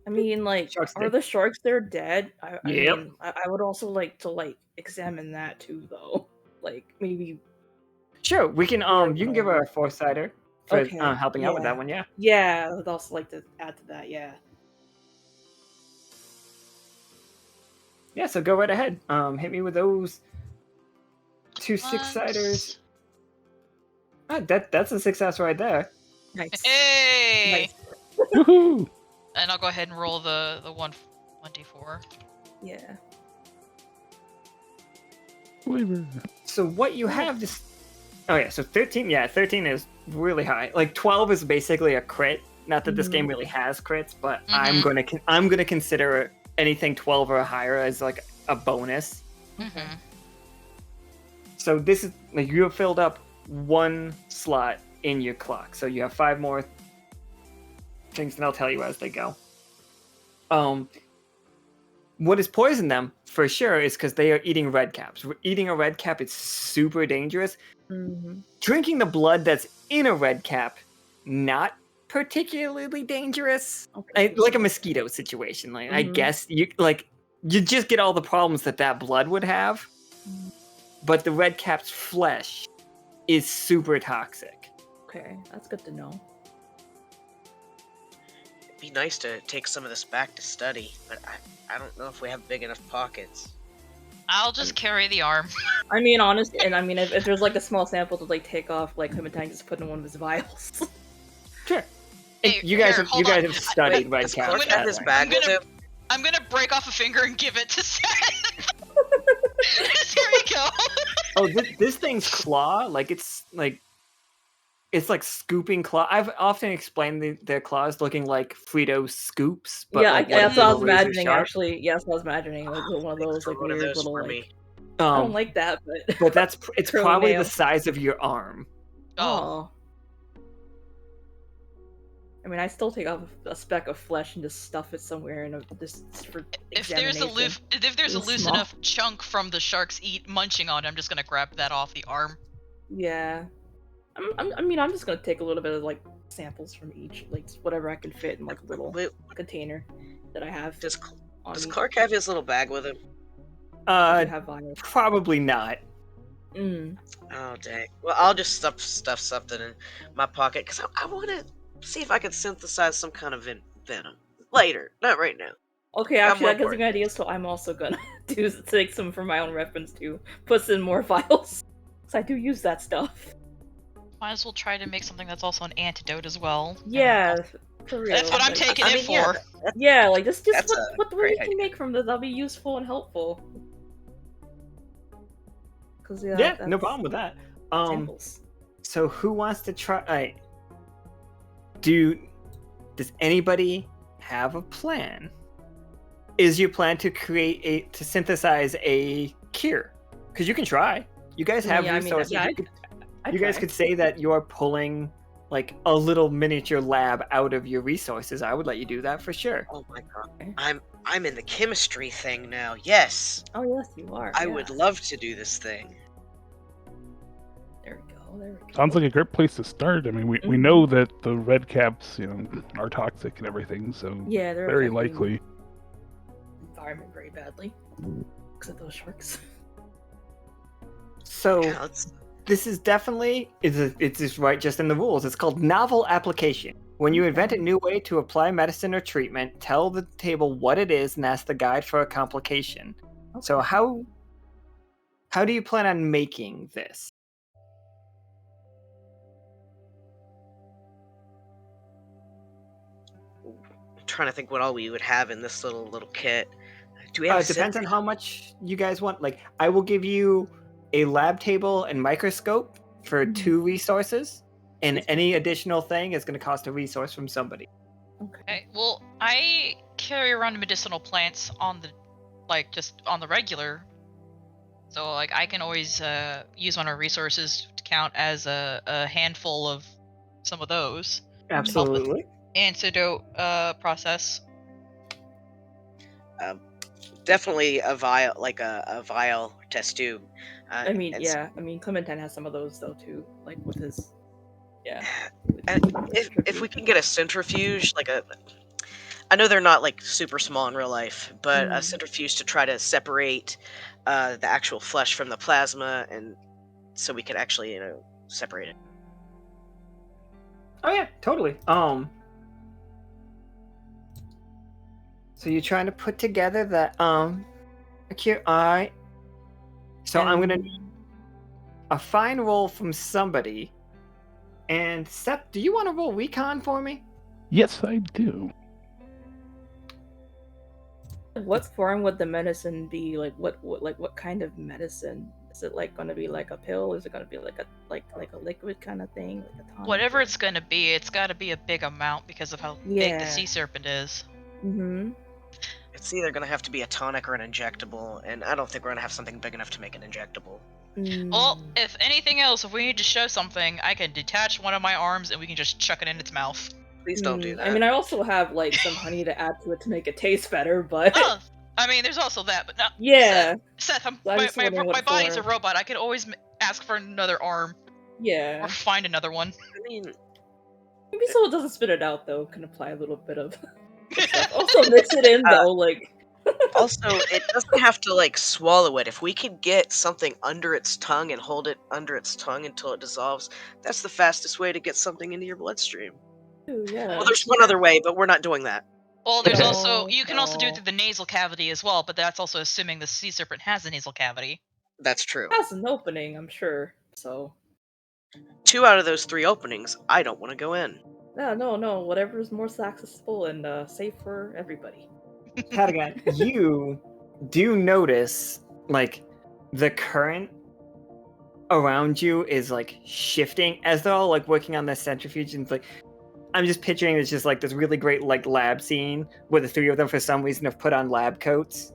I mean, like, are the sharks there dead? I mean, I would also like to examine that too, though. Like, maybe. Sure, we can. You can give her a foresighter for helping out with that one. Yeah. Yeah, I would also like to add to that. Yeah. Yeah. So go right ahead. Hit me with those 2 6-siders. That's a success right there. Nice. Hey. Nice. Woohoo! And I'll go ahead and roll the 1d4. Yeah. So what you have this... Oh yeah, so 13, 13 is really high. Like 12 is basically a crit. Not that this game really has crits, but I'm gonna consider anything 12 or higher as like a bonus. Mm-hmm. So this is like you have filled up 1 slot in your clock. So you have 5 more things, and I'll tell you as they go. What has poisoned them for sure is because they are eating red caps. Eating a red cap is super dangerous. Mm-hmm. Drinking the blood that's in a red cap, not particularly dangerous. Okay. Like a mosquito situation. Like I guess you just get all the problems that blood would have. But the red cap's flesh is super toxic. Okay, that's good to know. It'd be nice to take some of this back to study, but I don't know if we have big enough pockets. I'll just carry the arm. I mean, honestly, and I mean, if there's like a small sample to like take off, like Clemente just put in one of his vials. Sure. Hey, you guys hold have on. studied red caps. Clark have his bag with him? I'm gonna break off a finger and give it to Seth. Here we go. Oh, this thing's claw, it's like scooping claw. I've often explained their claws looking like Frito scoops. But yeah, like that's what I was imagining. sharp. Actually, yes, I was imagining like one of those like One of weird those little for like. me. I don't like that, but. But it's Curly probably nail. the size of your arm. Oh. I mean, I still take off a speck of flesh and just stuff it somewhere and just for If there's a loose small. enough chunk from the sharks munching on it, I'm just gonna grab that off the arm. Yeah. I'm just gonna take a little bit of like samples from each, like whatever I can fit in like a little container that I have. Does on me. Clark have his little bag with him? I have vials. Probably not. Oh dang. Well, I'll just stuff something in my pocket because I want to see if I can synthesize some kind of venom later. Not right now. Okay, actually, that gives me an idea. So I'm also gonna take some for my own reference to put in more vials, because I do use that stuff. Might as well try to make something that's also an antidote as well. Yeah, for real. That's what I'm taking it for. Yeah, like just what great you can make from this, that'll be useful and helpful. Yeah, no problem with that. Samples. So who wants to try? does anybody have a plan? Is your plan to to synthesize a cure? Because you can try. You guys have resources. You guys could say that you're pulling like a little miniature lab out of your resources. I would let you do that for sure. Oh my god. I'm in the chemistry thing now. Yes. Oh yes, you are. I would love to do this thing. There we go. Sounds like a great place to start. I mean, we know that the red caps, are toxic and everything, so yeah, they're very affecting likely. Environment very badly. Except those sharks. So Yeah, this is definitely it's just right just in the rules. It's called novel application. When you invent a new way to apply medicine or treatment, tell the table what it is and ask the guide for a complication. Okay. So how do you plan on making this? I'm trying to think what all we would have in this little kit. Do we have? It depends on how much you guys want. Like, I will give you a lab table and microscope for 2 resources, and any additional thing is going to cost a resource from somebody. Okay. Well, I carry around medicinal plants on the, just on the regular. So, I can always use one of our resources to count as a handful of some of those. Absolutely. Antidote process. Definitely a vial, like a vial test tube. Clemente has some of those though too, like with his. Yeah. And if we can get a centrifuge, I know they're not super small in real life, but a centrifuge to try to separate the actual flesh from the plasma, and so we could actually separate it. Oh yeah, totally. So you're trying to put together that a cure. Alright. So I'm gonna need a fine roll from somebody. And Seth, do you want to roll recon for me? Yes, I do. What form would the medicine be? What kind of medicine? Is it going to be like a pill? Is it going to be like a liquid kind of thing? Like a tonic? Whatever it's going to be, it's got to be a big amount because of how big the sea serpent is. Mm-hmm. It's either going to have to be a tonic or an injectable, and I don't think we're going to have something big enough to make an injectable. Well, if anything else, if we need to show something, I can detach one of my arms and we can just chuck it in its mouth. Please don't do that. I mean, I also have some honey to add to it to make it taste better, but there's also that, but no. Yeah. Seth, my body's a robot. I could always ask for another arm. Yeah. Or find another one. I mean, maybe so it doesn't spit it out though. Can apply a little bit of. Also mix it in though, Also, it doesn't have to swallow it. If we could get something under its tongue and hold it under its tongue until it dissolves, that's the fastest way to get something into your bloodstream. Ooh, yeah. Well, there's one other way, but we're not doing that. Well, there's you can also do it through the nasal cavity as well, but that's also assuming the sea serpent has a nasal cavity. That's true. It has an opening, I'm sure. So 2 out of those 3 openings, I don't want to go in. No. Whatever is more accessible and safe for everybody. Patagon, you do notice the current around you is shifting as they're all working on this centrifuge, and I'm just picturing it's just this really great lab scene where the 3 of them for some reason have put on lab coats.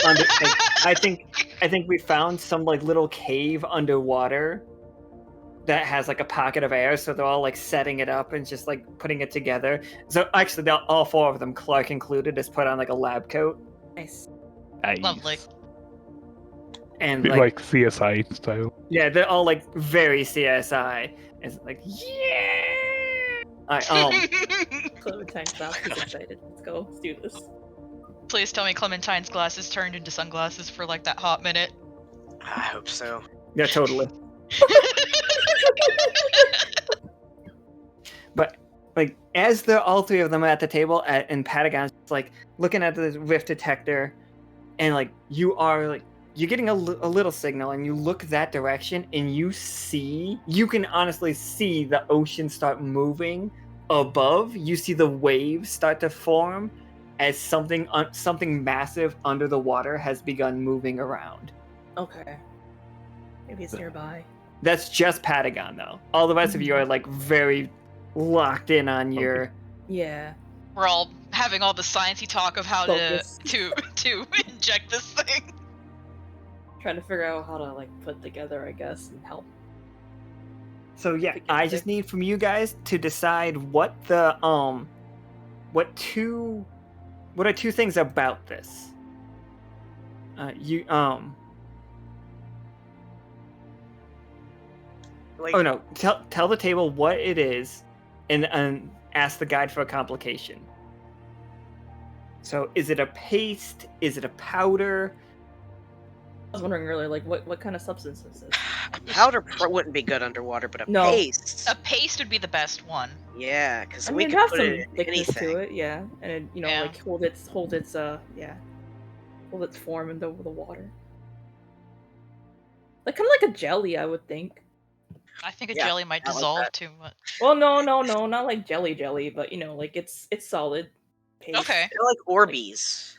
I think we found some little cave underwater that has a pocket of air, so they're all setting it up and just putting it together. So actually, all 4 of them, Clark included, has put on a lab coat. Nice. Lovely. And CSI style. Yeah, they're all very CSI. It's yeah. Clementine's mouth is excited. Let's go. Let's do this. Please tell me Clementine's glasses turned into sunglasses for that hot minute. I hope so. Yeah, totally. But as all 3 of them are at the table and Patagon's looking at the rift detector, and you are you're getting a little signal, and you look that direction, and you can honestly see the ocean start moving above. You see the waves start to form as something massive under the water has begun moving around. Okay. Maybe it's nearby. That's just Patagon, though. All the rest of you are very locked in on your. Yeah. We're all having all the sciencey talk of how Focus. to inject this thing. Trying to figure out how to like put together, I guess, and help. So yeah, Together. I just need from you guys to decide what the what are two things about this. Like, Oh no! Tell the table what it is, and ask the guide for a complication. So, is it a paste? Is it a powder? I was wondering earlier, like, what kind of substance is this? a powder wouldn't be good underwater, but a No. paste. A paste would be the best one. Yeah, because I we mean, it can has put some it in thickness anything. to it, yeah, and it, Yeah. like hold its form in the water. Like kind of like a jelly, I would think. I think a Yeah, jelly might I like dissolve that. too much. Well, no, not like jelly, but like it's solid paste. Okay. They're like Orbeez.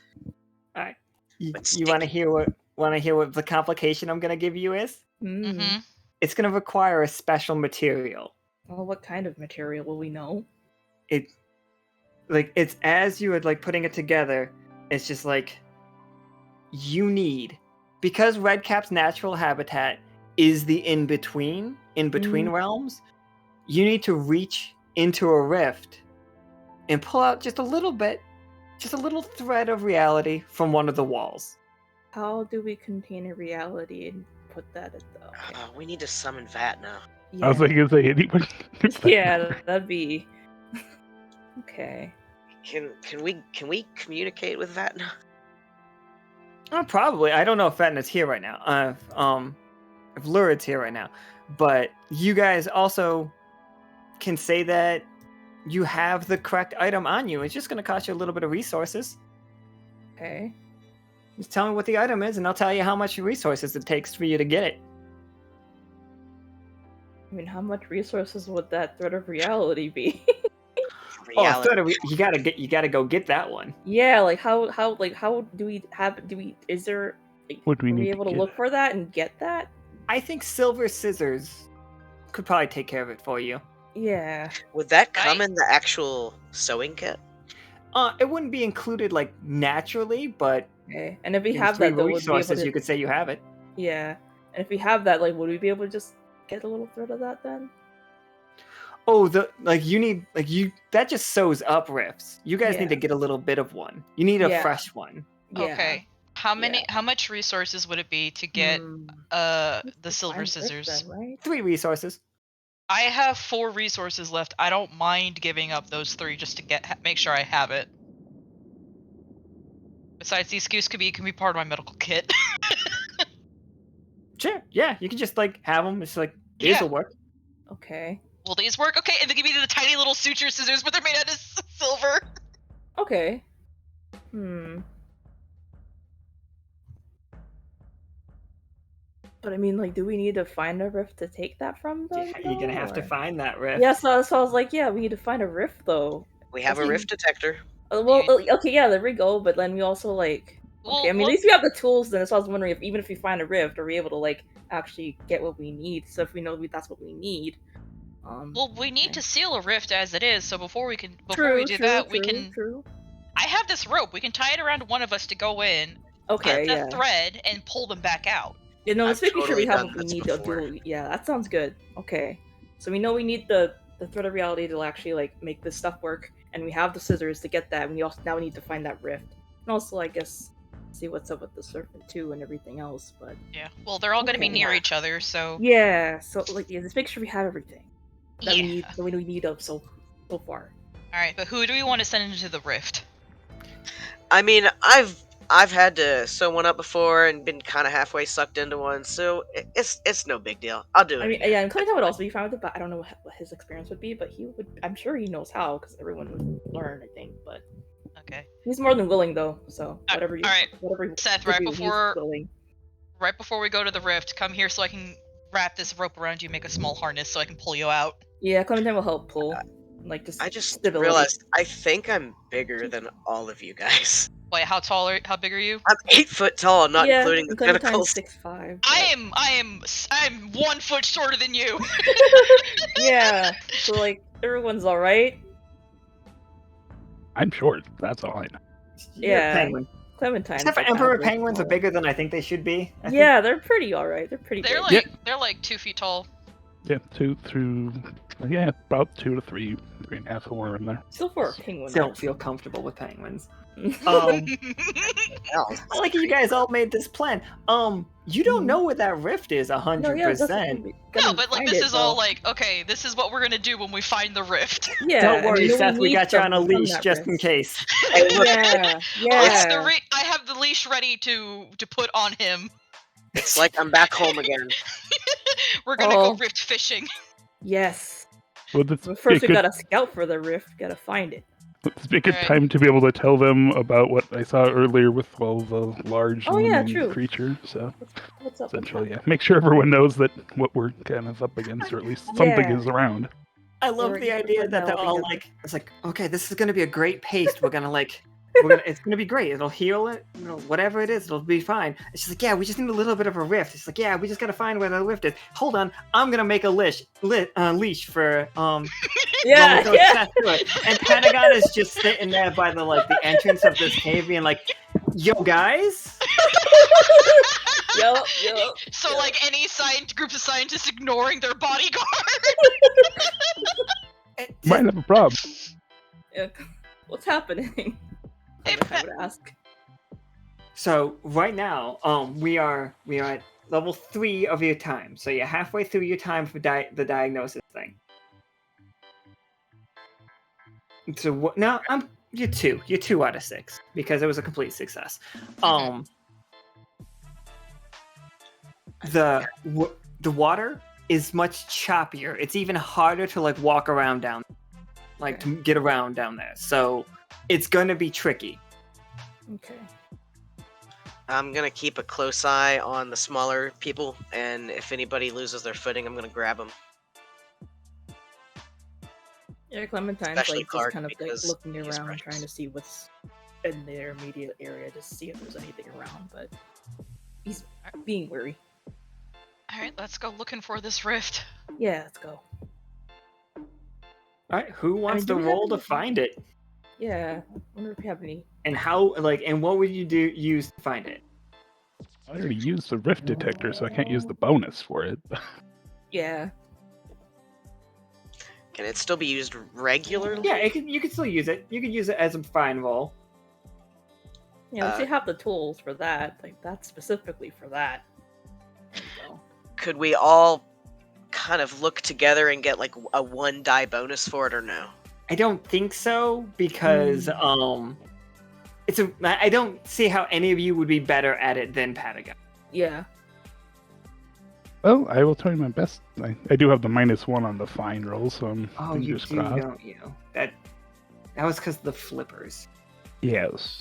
All right. You But want to sticky. hear what the complication I'm gonna give you is? Mm. Mm-hmm. It's gonna require a special material. Well, what kind of material will we know? It's as you would like putting it together. It's just like you need, because Redcap's natural habitat is the in between realms. You need to reach into a rift and pull out just a little thread of reality from one of the walls. How do we contain a reality and put that at the? Okay. We need to summon Vat now. I was like, is anyone? Yeah, that'd be okay. Can we communicate with Vat now? Probably. I don't know if Fatna's here right now. If Lurid's here right now, but you guys also can say that you have the correct item on you. It's just going to cost you a little bit of resources. Okay. Just tell me what the item is, and I'll tell you how much resources it takes for you to get it. I mean, how much resources would that thread of reality be? Reality. You gotta go get that one. Yeah, like how do we is there What do we are need we to able to get? look for that and get that? I think silver scissors could probably take care of it for you. Yeah. Would that come in the actual sewing kit? It wouldn't be included like naturally, but Okay. And if we in have three that, though, would we be able resources, to... you could say you have it. Yeah. And if we have that, like, would we be able to just get a little thread of that then? Oh, that just sews up rifts. You guys need to get a little bit of one. You need a Yeah. fresh one. Yeah. Okay. How much resources would it be to get the silver Find scissors? thrift then, right? 3 resources. I have 4 resources left. I don't mind giving up those 3 just to make sure I have it. Besides, these SKUs can be part of my medical kit. Sure. Yeah, you can just like have them. It's like these will work. Okay. Will these work? Okay, and they give me the tiny little suture scissors, but they're made out of silver. Okay. But I mean, like, do we need to find a rift to take that from them? Yeah, you're gonna have to find that rift. Yeah, so I was like, yeah, we need to find a rift though. We have a rift detector. Well, okay, yeah, there we go. But then we also like, okay, I mean, at least we have the tools. Then, so I was wondering if even if we find a rift, are we able to like actually get what we need? So if we know that's what we need. Well, we need to seal a rift as it is. So before we can True. I have this rope. We can tie it around one of us to go in. Okay, get the thread and pull them back out. You know, let's I've making sure we totally have done what we this need before. to do. Yeah, that sounds good. Okay, so we know we need the thread of reality to actually like make this stuff work, and we have the scissors to get that. And we also now need to find that rift, and also I guess see what's up with the serpent too and everything else. But Yeah, well, they're all going to be Okay. near each other, so yeah, so like let's make sure we have everything that yeah. we need of so far. All right, but who do we want to send into the rift? I mean, I've had to sew one up before and been kind of halfway sucked into one, so it's no big deal. I'll do it. I mean, yeah, and Clemente would also be fine with it, but I don't know what his experience would be. But he would, I'm sure he knows how because everyone would learn, I think. But Okay. he's more than willing though, so whatever you, all right. whatever you Seth, to right do, he's willing. before we go to the rift, come here so I can wrap this rope around you, make a small harness so I can pull you out. Yeah, Clemente will help pull. Like I just stability. realized I think I'm bigger than all of you guys. Wait, how big are you? I'm 8 foot tall, not Yeah, including the Clementine's tentacles. 6'5". I'm 1 foot shorter than you. Yeah, so like everyone's all right. I'm short. That's all I know. You're a Yeah. penguin. Clementine's Except for like emperor average penguins are tall. bigger than I think they should be. I think. Yeah, they're pretty all right. They're pretty They're big. like 2 feet tall. Yeah, about 2 to 3, 3.5 somewhere in there. Still for a penguin. Don't feel comfortable with penguins. I like you guys all made this plan. You don't know what that rift is 100%. No, but like this is all like, okay, this is what we're gonna do when we find the rift. Yeah, Don't worry, and Seth. We need got you on a something from leash that just in rift. case. Yeah, yeah. I have the leash ready to put on him. It's like I'm back home again. We're gonna Oh. go rift fishing. Yes. Well, this But first be we a good, gotta scout for the rift. Gotta find it. this be a good Alright. time to be able to tell them about what I saw earlier with the large Oh, yeah, living true. creature. So What's up? essentially, yeah, make sure everyone knows that what we're kind of up against, or at least something Yeah. is around. I love Or the you idea put that they're that all all together. like, it's like, okay, this is gonna be a great paste. It's gonna be great. It'll heal it, whatever it is, it'll be fine. It's just like, yeah, we just need a little bit of a rift. It's like, yeah, we just gotta find where the rift is. Hold on, I'm gonna make a leash for Yeah, when we go yeah. Seth to it. And Patagon is just sitting there by the entrance of this cave, being like, yo guys. Yup. So like any group of scientists ignoring their bodyguard. Might have a problem. Yeah. What's happening? Hey, I would ask. So right now, we are at level 3 of your time. So you're halfway through your time for the diagnosis thing. So what? No, you're 2. You're 2 out of 6 because it was a complete success. The water is much choppier. It's even harder to walk around down, to get around down there. So it's gonna be tricky. Okay. I'm gonna keep a close eye on the smaller people, and if anybody loses their footing, I'm gonna grab them. Yeah, Clementine's Especially just Clark, kind of because looking he's around, precious. trying to see what's in their immediate area, just to see if there's anything around. But he's being wary. Alright, let's go looking for this rift. Yeah, let's go. All right, who wants do to we have roll to any- find it? Yeah, I wonder if we have any. And how? And what would you use to find it? I already used the rift detector, so I can't use the bonus for it. Yeah. Can it still be used regularly? Yeah, you can still use it. You could use it as a fine roll. Yeah, we have the tools for that. Like, that's specifically for that. So. Could we all kind of look together and get a 1 die bonus for it, or no? I don't think so because I don't see how any of you would be better at it than Patagon. Yeah. Well, I will try my best. I do have the -1 on the fine roll, so I'm Oh, you fingers do, crossed. don't you? That was because of the flippers. Yes.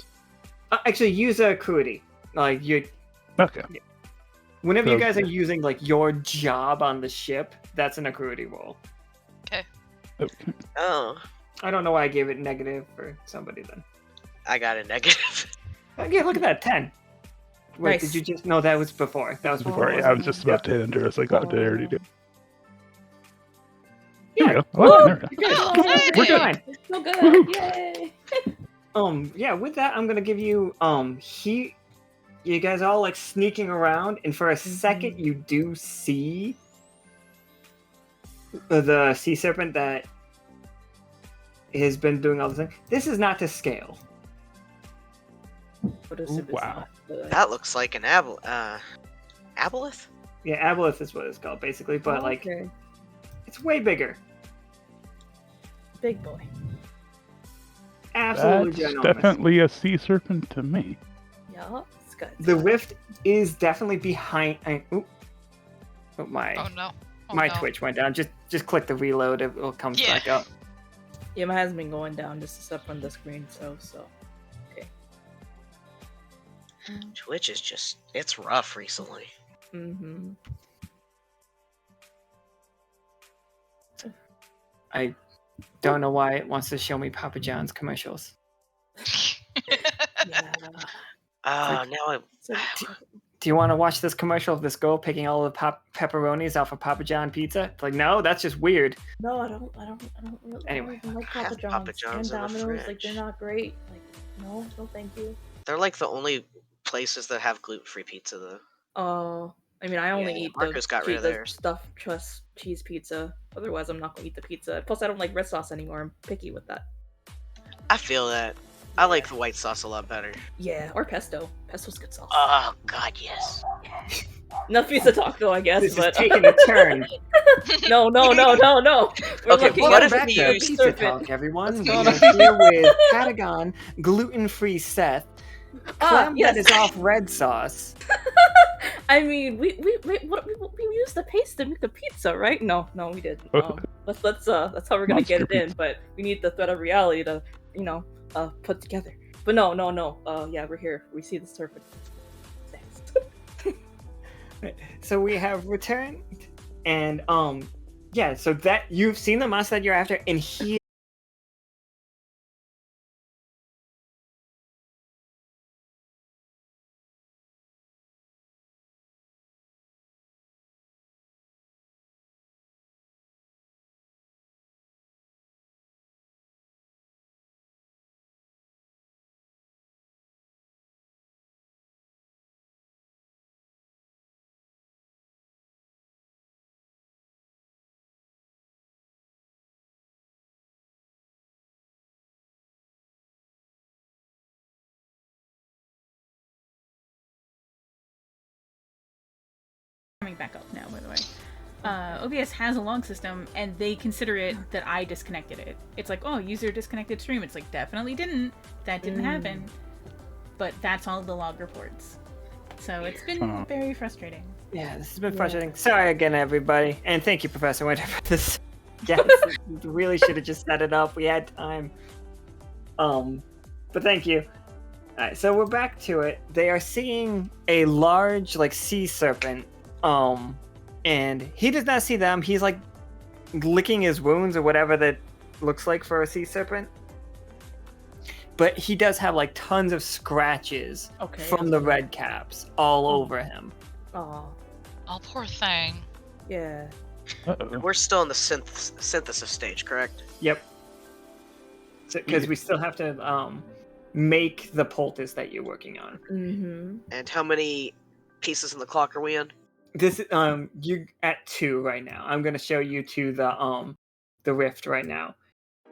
Actually, use a acuity. Okay. Whenever you So- guys are using your job on the ship, that's an acuity roll. Okay. Oh, I don't know why I gave it negative for somebody then. I got a negative. Yeah, look at that, 10. Wait, Nice. did you just? No, that was before. That was before. Before, yeah, I was just about to hit enter. I was like, oh, did I already do? Yeah. There we go. Oh, there we go. Good. Oh, We're hey! fine. So good. Woohoo. Yay. Yeah, with that, I'm gonna give you, you guys all sneaking around, and for a second, you do see the sea serpent that has been doing all this thing. This is not to scale. What is Ooh, it? wow. That looks like an aboleth? Yeah, aboleth is what it's called, basically, but okay. it's way bigger. Big boy. Absolutely That's ginormous. definitely a sea serpent to me. Yeah, it's good. The rift is definitely behind. My Oh no. Oh, my no. Twitch went down. Just click the reload. It will come Yeah. back up. Yeah, mine has been going down just up on the screen, so. Okay. Twitch is it's rough recently. Mm-hmm. Don't know why it wants to show me Papa John's commercials. Yeah. Oh, now I. So, Do you want to watch this commercial of this girl picking all the pepperonis off of Papa John pizza? It's like, no, that's just weird. no, I don't really Anyway, even like I Papa have Papa John's John's and in the Domino's. Like, they're fridge. not great. Like, no, thank you. They're like the only places that have gluten-free pizza, though. I mean, I only Yeah, eat Marco's got rid of the theirs. stuffed crust cheese pizza. Otherwise, I'm not gonna eat the pizza. Plus, I don't like red sauce anymore. I'm picky with that. I feel that. I like the white sauce a lot better. Yeah, or pesto. Pesto's good sauce. Oh God, yes. Enough pizza talk, though, I guess. This but is taking a turn. no. We're Okay, looking what at if Back we to use pizza serpent. talk, everyone. What's We going are on? here with Patagon, gluten-free Seth, Clem yes. that is off red sauce. I mean, we used the paste to make the pizza, right? No, we didn't. That's how we're gonna get Monster it in. pizza. But we need the thread of reality to, put together. But no. Yeah, we're here. We see the serpent. Next. So we have returned, and yeah. So that you've seen the monster that you're after, and he. Coming back up now, by the way. OBS has a log system, and they consider it that I disconnected it. It's like, oh, user disconnected stream. It's like, definitely didn't. That didn't happen. But that's all the log reports. So it's been very frustrating. Yeah, this has been frustrating. Sorry again, everybody, and thank you, Professor Winter, for this. Yes, we really should have just set it up. We had time. But thank you. All right, so we're back to it. They are seeing a large, like, sea serpent. And he does not see them. He's like licking his wounds or whatever that looks like for a sea serpent. But he does have like tons of scratches from the red caps all over him. Oh, Poor thing. yeah. We're still in the synthesis stage, correct? Yep. Because we still have to make the poultice that you're working on. Mm-hmm. And how many pieces in the clock are we in? This you're at 2 right now. I'm gonna show you to the rift right now.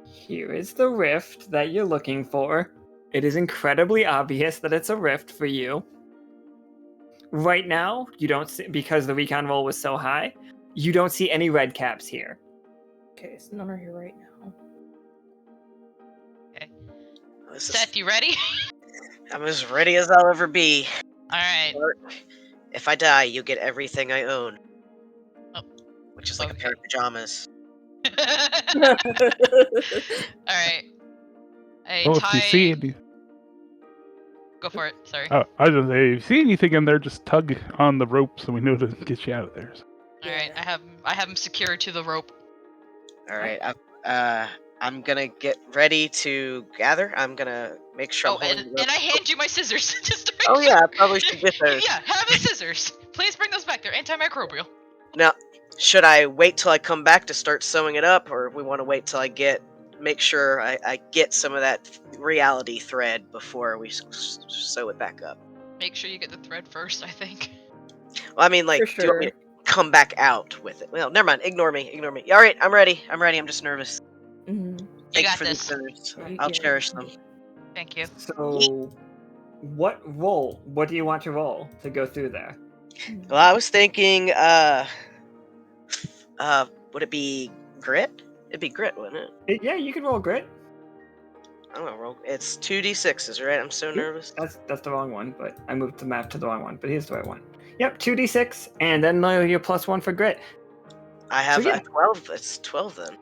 Here is the rift that you're looking for. It is incredibly obvious that it's a rift for you. Right now, you don't see, because the recon roll was so high, you don't see any red caps here. Okay, so none are here right now. Seth, you ready? I'm as ready as I'll ever be. Alright. If I die, you get everything I own. Oh. Which is like a pair of pajamas. Alright. Hey, Oh, Ty... if you see any, Go for it, sorry. I was gonna say, if you see anything in there, just tug on the rope so we know to get you out of there. Alright, I have him secured to the rope. Alright, I'm gonna get ready to gather. I'm gonna make sure I'm holding the rope. And I hand you my scissors. Just to make Oh sure. yeah, I probably should get those. Yeah, have the scissors. Please bring those back. They're antimicrobial. Now, should I wait till I come back to start sewing it up, or we want to wait till I make sure I get some of that reality thread before we sew it back up? Make sure you get the thread first, I think. Well, I mean, like, For do you want me to come back out with it? Well, never mind. Ignore me. All right, I'm ready. I'm just nervous. Mm-hmm. Thank you got for this. these scissors. Yeah, I'll yeah. cherish them. Thank you. So, what do you want to roll to go through there? Well, I was thinking, would it be grit? It'd be grit, wouldn't it? Yeah, you can roll grit. I'm gonna roll. It's 2d6s, right? I'm so nervous. That's the wrong one, but I moved the map to the wrong one. But here's the right one. Yep, 2d6, and then your +1 for grit. I have So, yeah. a 12. It's 12 then.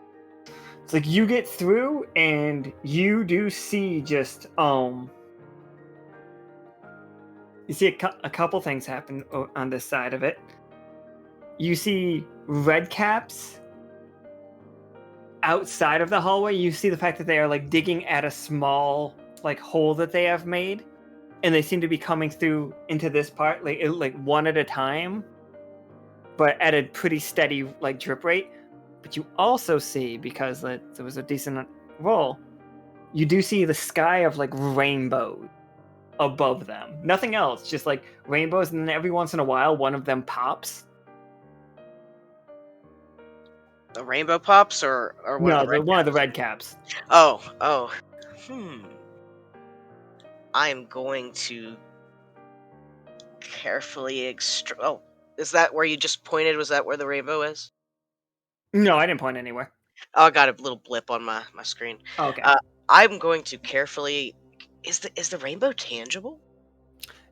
It's like you get through, and you do see just you see a couple things happen on this side of it. You see red caps outside of the hallway, you see the fact that they are like digging at a small like hole that they have made, and they seem to be coming through into this part like one at a time, but at a pretty steady like drip rate. But you also see, because there was a decent roll, you do see the sky of like rainbows above them. Nothing else, just like rainbows, and then every once in a while one of them pops. The rainbow pops or one No, of the red one of the red caps. Oh. I am going to carefully Oh, is that where you just pointed? Was that where the rainbow is? No, I didn't point anywhere. Oh, I got a little blip on my screen. Oh, okay. I'm going to carefully. Is the rainbow tangible?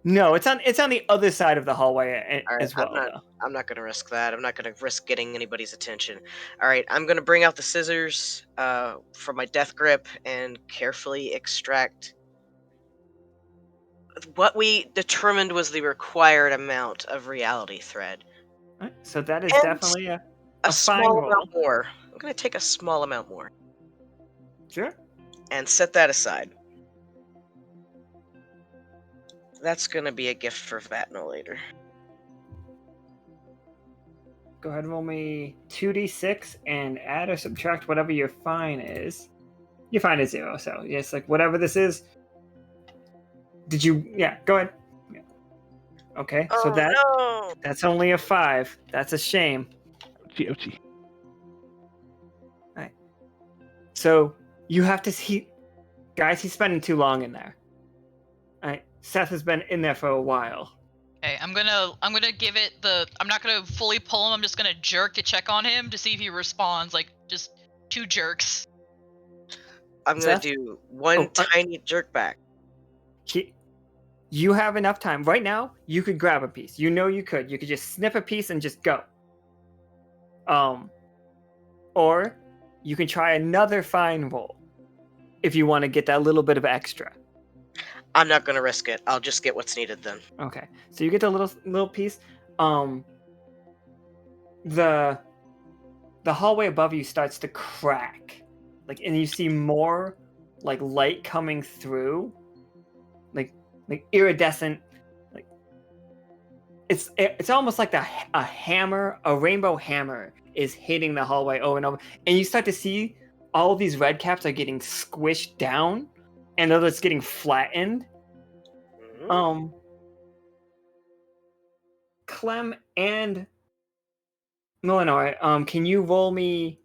No, it's on the other side of the hallway All right, as well. Though. I'm not going to risk that. I'm not going to risk getting anybody's attention. All right, I'm going to bring out the scissors from my death grip and carefully extract what we determined was the required amount of reality thread. Right, so that is And definitely a fine small roll. amount more. I'm going to take a small amount more. Sure. And set that aside. That's going to be a gift for Vatno later. Go ahead and roll me 2d6 and add or subtract whatever your fine is. Your fine is 0, so yes, like whatever this is. Did you? Yeah, go ahead. Yeah. Okay, so that's only a 5. That's a shame. Ouchie. Alright. So you have to guys, he's spending too long in there. Alright. Seth has been in there for a while. Okay, I'm gonna give it I'm not gonna fully pull him, I'm just gonna jerk to check on him to see if he responds, like just 2 jerks. I'm gonna do one tiny jerk back. You have enough time. Right now, you could grab a piece. You know you could. You could just snip a piece and just go. Or you can try another fine roll if you want to get that little bit of extra. I'm not gonna risk it. I'll just get what's needed then. Okay. So you get a little piece. The hallway above you starts to crack. And you see more light coming through. Like iridescent, it's almost like a hammer, a rainbow hammer is hitting the hallway over and over, and you start to see all these red caps are getting squished down, and others getting flattened. Clem and Melinoë, can you roll me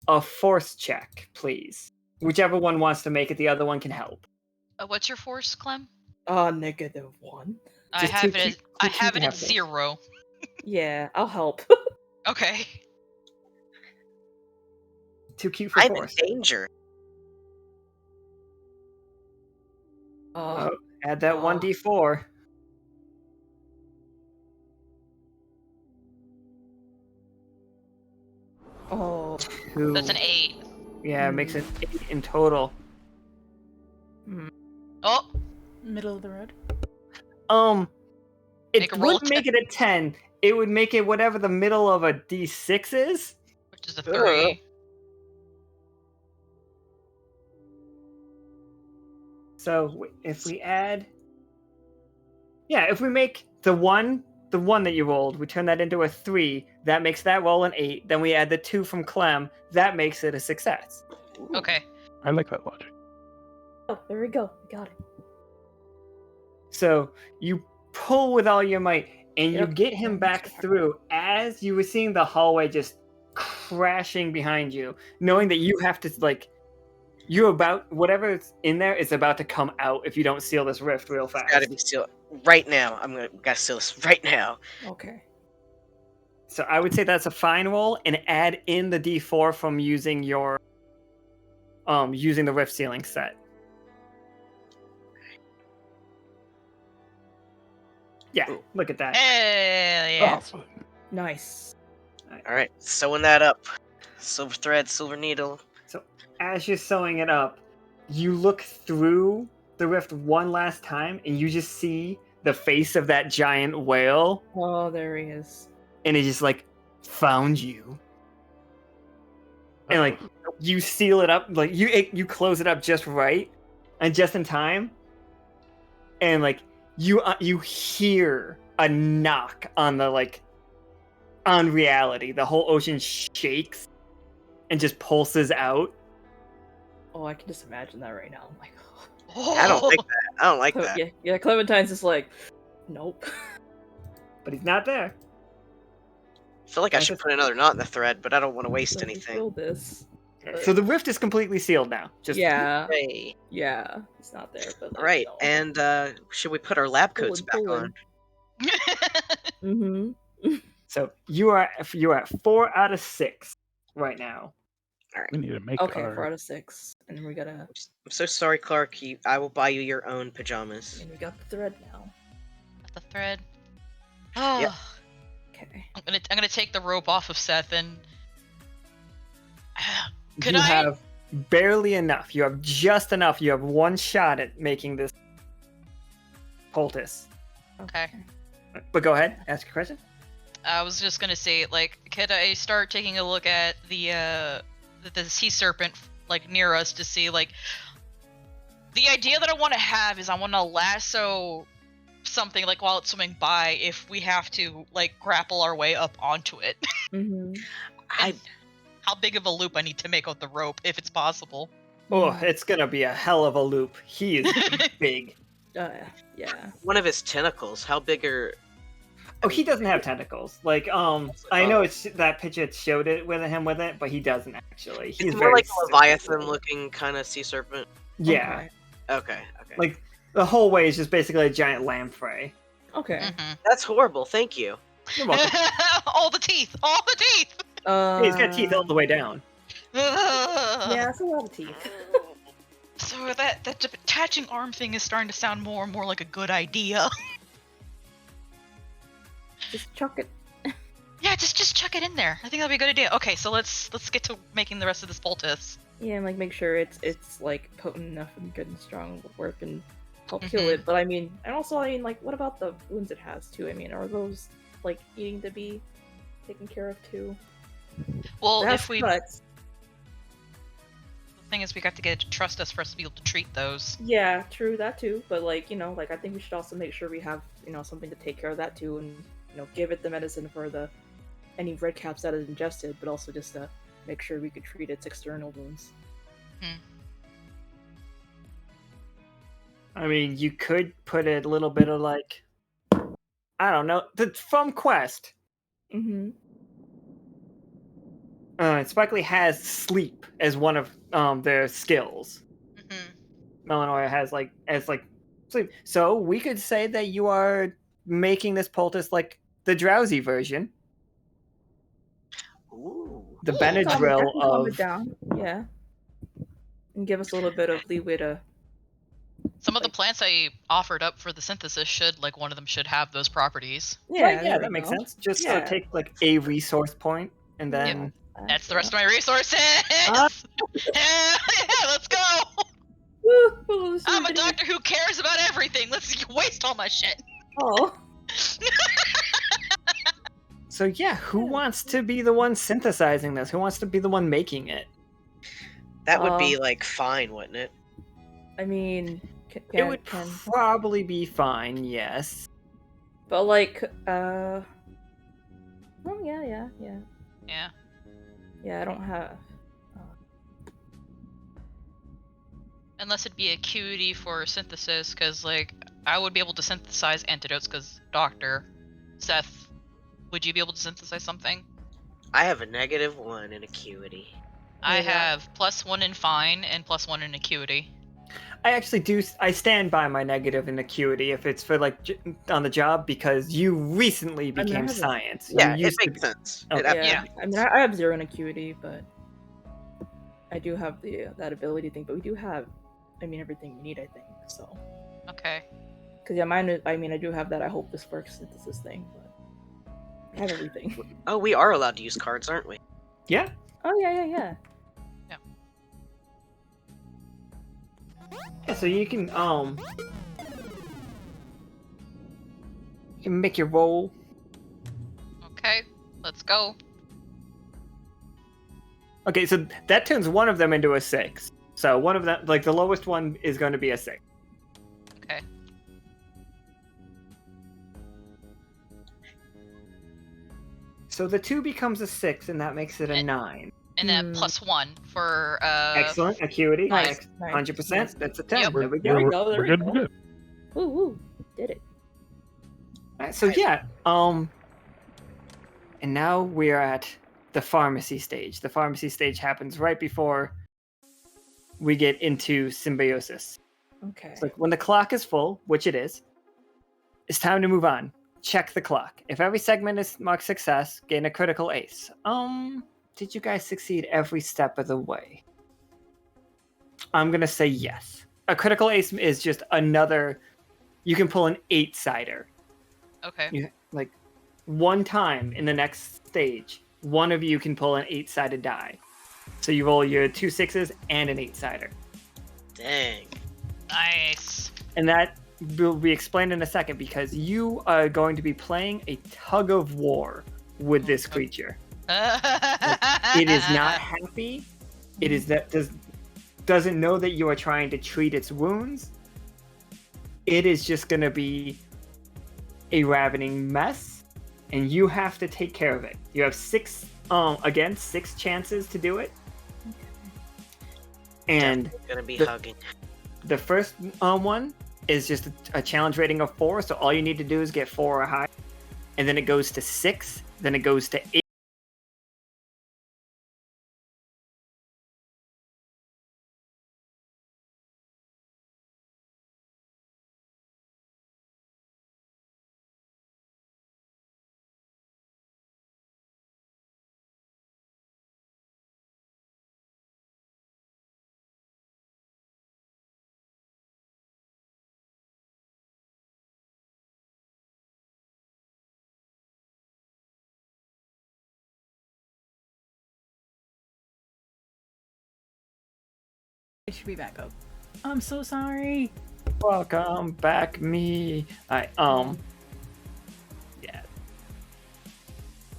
a force check, please? Whichever one wants to make it, the other one can help. What's your force, Clem? -1. I have it at 0. Yeah, I'll help. Okay. Too cute for I'm in force. danger. Add that 1d4. Oh. 2. That's an 8. Yeah, it makes it 8 in total. Oh! Middle of the road. Make It a roll wouldn't make it a 10. It would make it whatever the middle of a d6 is. Which is a 3. So if we add... Yeah, if we make the one that you rolled, we turn that into a 3, that makes that roll an 8. Then we add the 2 from Clem, that makes it a success. Okay. I like that logic. Oh, there we go. Got it. So you pull with all your might, and you get him back through as you were seeing the hallway just crashing behind you, knowing that you have to, whatever's in there is about to come out if you don't seal this rift real fast. It's gotta be sealed right now. Gotta seal this right now. Okay. So I would say that's a fine roll, and add in the d4 from using your using the rift sealing set. Yeah, look at that. Hell yeah. Awesome. Nice. All right, sewing that up. Silver thread, silver needle. So as you're sewing it up, you look through the rift one last time, and you just see the face of that giant whale, Oh, there he is. and it just found you. And you seal it up, like you close it up just right and just in time, and like you hear a knock on the on reality. The whole ocean shakes and just pulses out. Oh, I can just imagine that right now. I'm like, I don't like that. I don't like that. yeah, Clementine's just like, nope. But he's not there. I feel like I should put another knot in the thread, but I don't want to waste Let me anything. feel this. So the rift is completely sealed now. Just Yeah, Hey. yeah, it's not there. But All right, and should we put our lab coats back on? Mm-hmm. So you are at 4 out of 6 right now. All right. We need to make Okay, our 4 out of 6, and then we gotta. I'm so sorry, Clark. I will buy you your own pajamas. And we got the thread now. The thread. Oh, Yep. Okay. I'm gonna take the rope off of Seth and. Could you I? have barely enough. You have just enough. You have one shot at making this poultice. Okay. But go ahead, ask your question. I was just gonna say, like, could I start taking a look at the sea serpent, like, near us to see, like, the idea that I want to have is I want to lasso something, like, while it's swimming by, if we have to, like, grapple our way up onto it. Mm-hmm. And how big of a loop I need to make with the rope, if it's possible. Oh, it's gonna be a hell of a loop. He is big. Yeah. One of his tentacles. How big are? Oh, he doesn't have tentacles. Like, I know it's that picture showed it with him with it, but he doesn't actually. He's It's very more like a simple. Leviathan-looking kind of sea serpent. Yeah, Okay. like the whole way is just basically a giant lamprey. Okay. Mhm. That's horrible. Thank you. You're welcome. All the teeth! All the teeth! Hey, he's got teeth all the way down. Yeah, it's a lot of teeth. So that detaching arm thing is starting to sound more and more like a good idea. Just chuck it. Yeah, just chuck it in there. I think that'd be a good idea. Okay, so let's get to making the rest of this poultice. Yeah, and like make sure it's like potent enough and good and strong to work and help kill Mhm. it. But I mean, and also I mean, like, what about the wounds it has too? I mean, are those like needing to be taken care of too? Well, It has if we cuts. the thing is, we got to get it to trust us for us to be able to treat those. Yeah, true that too. But like, you know, like I think we should also make sure we have, you know, something to take care of that too, and you know, give it the medicine for any red caps that is ingested, but also just to make sure we could treat its external wounds. I mean, you could put a little bit of like, I don't know, from Quest. Mm-hmm. Sparkly has sleep as one of their skills. Melinoë has sleep. So we could say that you are making this poultice like the drowsy version. Ooh. The Ooh. Benadryl Calm it of down. Yeah. And give us a little bit of leeway to. Some of the plants I offered up for the synthesis should, like, one of them should have those properties. Yeah, right, there we that makes go. sense. Just Yeah. take like a resource point and then That's the rest of my resources! Yeah, let's go! Woo! I'm a doctor who cares about everything. Let's waste all my shit. Oh. So yeah, who wants to be the one synthesizing this? Who wants to be the one making it? That would be like fine, wouldn't it? I mean, It would probably be fine, yes. But like, oh yeah. Yeah. Yeah, I don't have. Unless it'd be acuity for synthesis, because, like, I would be able to synthesize antidotes, because Doctor Seth, would you be able to synthesize something? I have a -1 in acuity. I Yeah. have +1 in fine and +1 in acuity. I actually do. I stand by my negative in acuity if it's for like on the job because you recently I became have a- science. You Yeah, it used to makes be- sense. Okay. It ab- Yeah. I mean, I have 0 in acuity, but I do have that ability thing. But we do have, I mean, everything we need. I think so. Okay. Because yeah, mine. I mean, I do have that. I hope this works synthesis thing, but I have everything. Oh, we are allowed to use cards, aren't we? Yeah. Oh yeah. Yeah. So you can make your roll. Okay. Let's go. Okay, so that turns one of them into a 6. So one of them, like the lowest one, is going to be a 6. Okay. So the 2 becomes a 6, and that makes it a 9. And then +1 for Excellent. Acuity. Nice. 100%. Nice. That's a 10. Yep. There we There we go. go. There We're we good. go. We're good. Woo woo. Did it. Alright, so yeah, and now we are at the pharmacy stage. The pharmacy stage happens right before we get into symbiosis. Okay. It's like when the clock is full, which it is, it's time to move on. Check the clock. If every segment is marked success, gain a critical ace. Did you guys succeed every step of the way? I'm gonna say yes. A critical ace is just another. You can pull an 8-sider. Okay. Like one time in the next stage, one of you can pull an 8-sided die. So you roll your 2 6s and an 8-sider. Dang. Nice. And that will be explained in a second because you are going to be playing a tug of war with this creature. It is not happy. It is that doesn't know that you are trying to treat its wounds. It is just going to be a ravening mess, and you have to take care of it. You have 6 chances to do it. And Definitely gonna be hugging. the first one is just a challenge rating of 4, so all you need to do is get 4 or higher. And then it goes to 6, then it goes to 8. I should be back up. I'm so sorry. Welcome back, me. Yeah.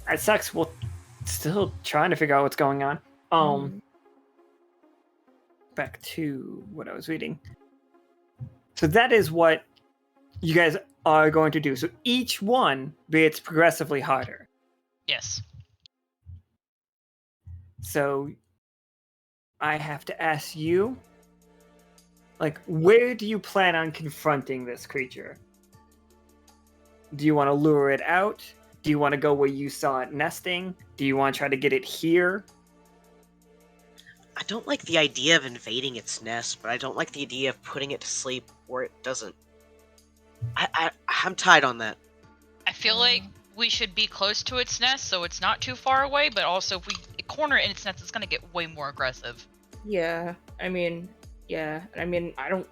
It sucks. We're still trying to figure out what's going on. Back to what I was reading. So that is what you guys are going to do. So each one gets progressively harder. Yes. So I have to ask you, like, where do you plan on confronting this creature? Do you want to lure it out? Do you want to go where you saw it nesting? Do you want to try to get it here? I don't like the idea of invading its nest, but I don't like the idea of putting it to sleep where it doesn't. I'm tied on that. I feel like we should be close to its nest so it's not too far away, but also if we corner it in its nest, it's going to get way more aggressive. Yeah. I mean, I don't.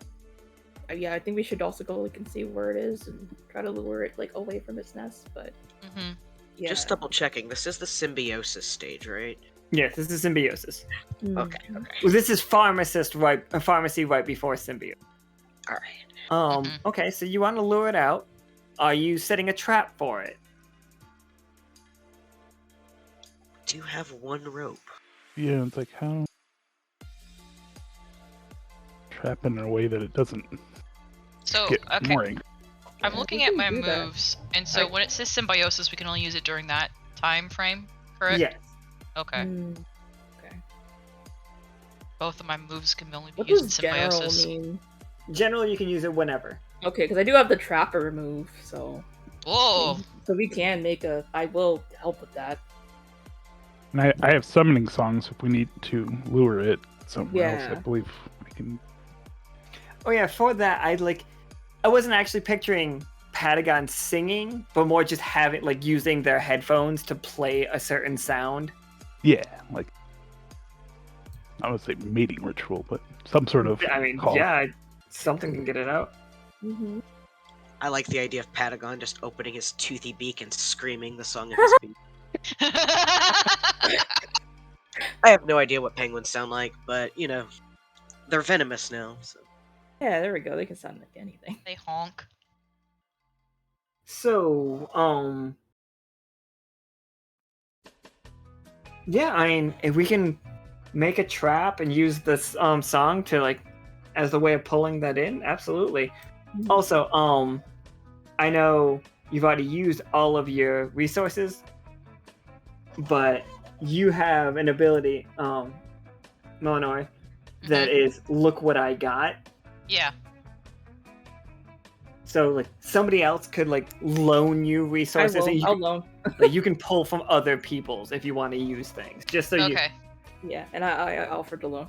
Yeah, I think we should also go and see where it is and try to lure it away from its nest. But yeah. Just double checking. This is the symbiosis stage, right? Yes, this is symbiosis. Okay. Well, this is pharmacy right before symbiosis. All right. Okay, so you want to lure it out. Are you setting a trap for it? Do you have one rope? Yeah, it's like how trap in a way that it doesn't So, get okay. more angry. I'm Yeah, looking we at can my do that. moves, and so when it says symbiosis, we can only use it during that time frame, correct? Yes. Okay. Okay. Both of my moves can only be What used in does general symbiosis. mean? Generally, you can use it whenever. Okay, because I do have the trapper remove, so Whoa! so we can make a. I will help with that. And I have summoning songs if we need to lure it somewhere else. I Yeah. believe we can. Oh yeah, for that, I wasn't actually picturing Patagon singing, but more just having using their headphones to play a certain sound. Yeah, like I would say mating ritual, but some sort of. I mean, call. yeah, something can get it out. Mm-hmm. I like the idea of Patagon just opening his toothy beak and screaming the song of his beak. I have no idea what penguins sound like, but they're venomous now. So. Yeah, there we go. They can sound like anything. They honk. So, yeah, I mean, if we can make a trap and use this song to like as the way of pulling that in, absolutely. Also, I know you've already used all of your resources, but you have an ability, Melinoë, that is look what I got. Yeah. So like somebody else could like loan you resources, and I'll loan. like, you can pull from other people's if you want to use things. Just so you. Okay. Yeah, and I offered to loan.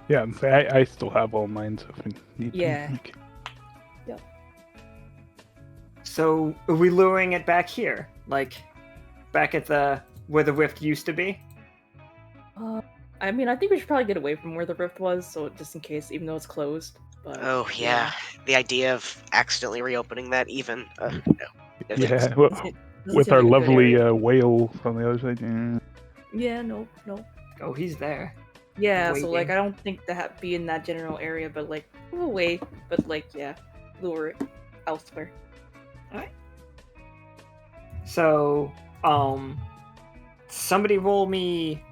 Yeah, and say I still have all mine, so if we need Yeah. them, okay. So are we luring it back here, like back at where the rift used to be? I mean, I think we should probably get away from where the rift was, so just in case, even though it's closed. But Oh yeah, the idea of accidentally reopening that even. No. Yeah, well, Doesn't with seem our like a good lovely area. whale on the other side. Yeah. Yeah, no. Oh, he's there. Yeah, so like Waiting. I don't think that be in that general area, but like move away, but like yeah, lure it elsewhere. So, somebody roll me.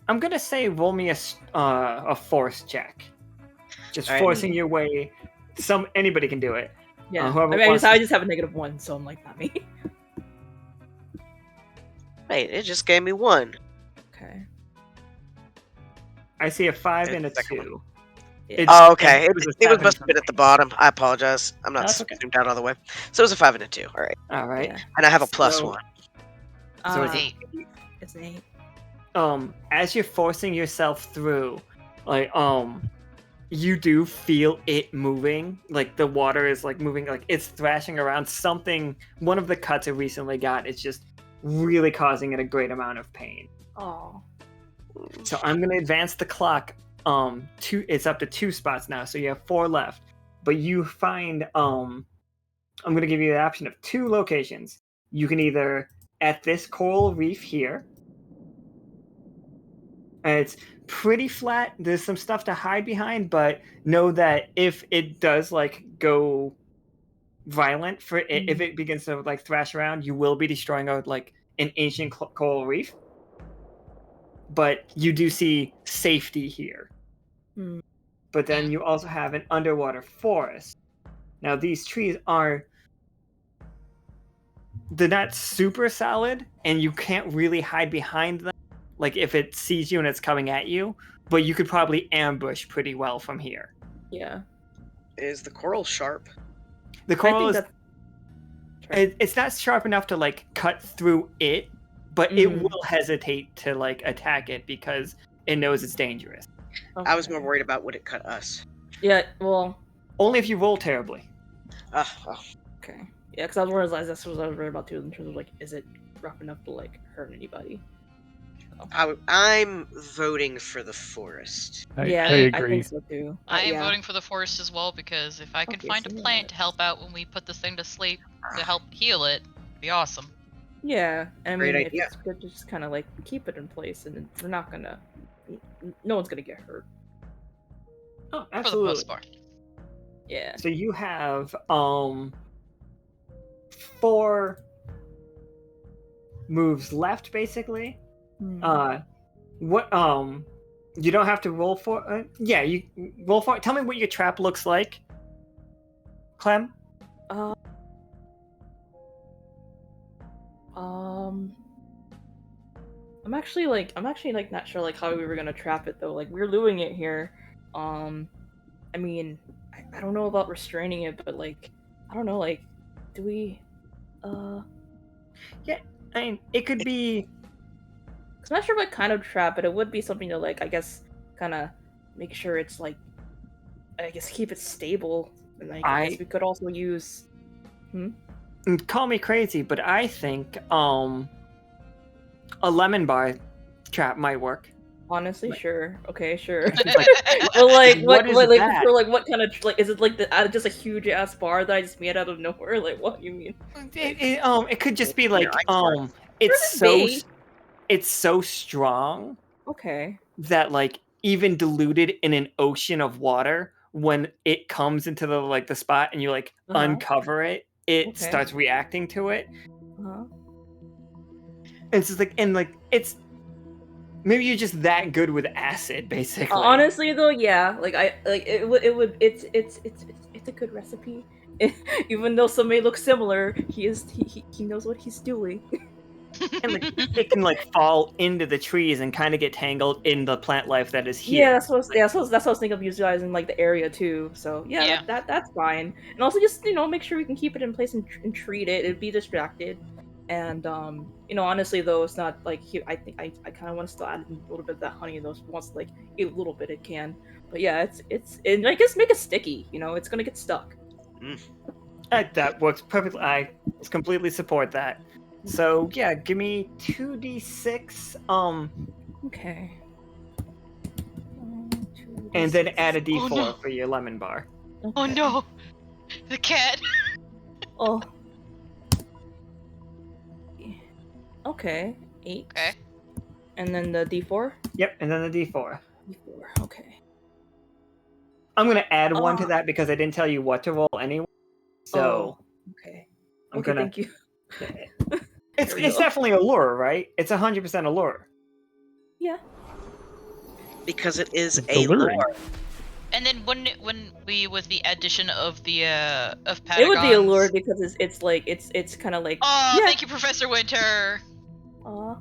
I'm gonna say roll me a force check. Just Alright. forcing your way. Anybody can do it. Yeah, whoever I mean, wants I to- just have a -1, so I'm like not me. Wait, it just gave me 1. Okay. I see a 5 It's and a the second 2. Yeah. It's- Oh, okay. it was a It 7 must for have been me. at the bottom. I apologize. I'm not That's okay. zoomed out all the way. So it was a 5 and a 2. All right. All right. Yeah. And I have a plus So- 1. So Uh, it's Eight. it's an 8. As you're forcing yourself through, like you do feel it moving. Like the water is like moving, like it's thrashing around. One of the cuts it recently got is just really causing it a great amount of pain. Oh. So I'm gonna advance the clock. It's up to 2 spots now, so you have 4 left. But you find I'm gonna give you the option of 2 locations. You can either at this coral reef here. And it's pretty flat. There's some stuff to hide behind, but know that if it does like go violent for it, if it begins to like thrash around, you will be destroying like an ancient coral reef. But you do see safety here. Hmm. But then you also have an underwater forest. Now these trees they're not super solid, and you can't really hide behind them. Like if it sees you and it's coming at you, but you could probably ambush pretty well from here. Yeah. Is the coral sharp? The I coral think is it's not sharp enough to like cut through it, but it will hesitate to like attack it because it knows it's dangerous. I was more worried about would it cut us. Yeah, well, Only if you roll terribly. Oh. okay. Yeah, because I was worried, that's what I was worried about too, in terms of like, is it rough enough to like hurt anybody? I'm voting for the forest. I I agree. think so too. I am yeah. voting for the forest as well because if I can Okay, find a so yeah. plant to help out when we put this thing to sleep to help heal it, it'd be awesome. Yeah, I Great mean, idea. it's good to just kind of like keep it in place, and we're not gonna, no one's gonna get hurt. Oh, For the absolutely. most part. Yeah. So you have 4 moves left, basically. What you don't have to roll for. Yeah, you roll for. Tell me what your trap looks like, Clem. I'm actually like not sure like how we were gonna trap it though. Like we're luring it here. I mean, I don't know about restraining it, but like I don't know, like do we Yeah, I mean, it could be. I'm not sure what kind of trap, but it would be something to like I guess kind of make sure it's like I guess keep it stable, and like I guess we could also use. Call me crazy, but I think a lemon bar trap might work. Honestly, sure. Okay, sure. Like, Well, like what is like that? for like what kind of like is it like just a huge ass bar that I just made out of nowhere? Like what you mean? It could just be like Where it's would it be? it's so strong Okay. that like even diluted in an ocean of water, when it comes into the spot and you like uncover it, it Okay. starts reacting to it. Uh-huh. It's just like it's Maybe you're just that good with acid, basically. Honestly, though, yeah, like it's a good recipe. Even though some may look similar, he knows what he's doing. And like, it can like fall into the trees and kind of get tangled in the plant life that is here. Yeah, that's what I was thinking of utilizing like the area too. So yeah, Yeah. that's fine. And also just make sure we can keep it in place and treat it. It'd be distracted. And honestly though, it's not like I think I kind of want to still add a little bit of that honey. Those once like a little bit it can. But yeah, and I guess make it sticky. It's gonna get stuck. That works perfectly. I completely support that. So yeah, give me 2d6. Okay. And then add a d4 Oh, no. for your lemon bar. Oh no! The cat! Oh. Okay. 8. Okay. And then the D4? Yep, and then the d4. D4, okay. I'm gonna add one to that because I didn't tell you what to roll anyway. So okay. I'm Okay, gonna. thank you. It's There we go. definitely a lure, right? It's 100% a lure. Yeah. Because it is It's a alluring. lure. And then when we with the addition of the of Patagons... It would be a lure because it's kind of like. Oh, yeah. thank you, Professor Winter. Aw.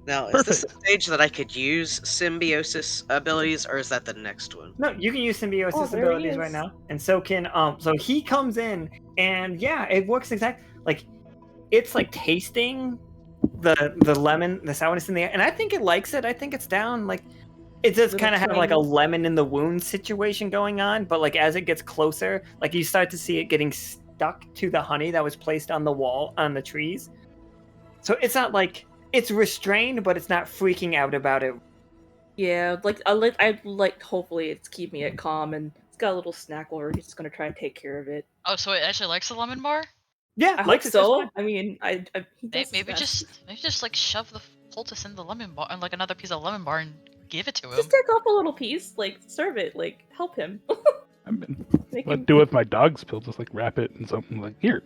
Now, is this a stage that I could use symbiosis abilities, or is that the next one? No, you can use symbiosis Oh, there he abilities right is. now, and so can So he comes in, and yeah, it works exactly like it's like tasting the lemon, the sourness in the air, and I think it likes it. I think it's down. Like it does Little kind of have like a twinge. lemon in the wound situation going on, but like as it gets closer, like you start to see it getting stuck to the honey that was placed on the wall on the trees. So it's not like it's restrained, but it's not freaking out about it. Yeah, I hopefully it's keeping it calm and it's got a little snack over. He's just gonna try and take care of it. Oh, so it actually likes the lemon bar? Yeah, I hope likes it just so. fine. I mean, he does his Maybe best. just like shove the poultice in the lemon bar, and like another piece of lemon bar, and give it to him. Just take off a little piece, like serve it, like help him. I mean, Make what him- do with my dog's pill? Just like wrap it in something like here.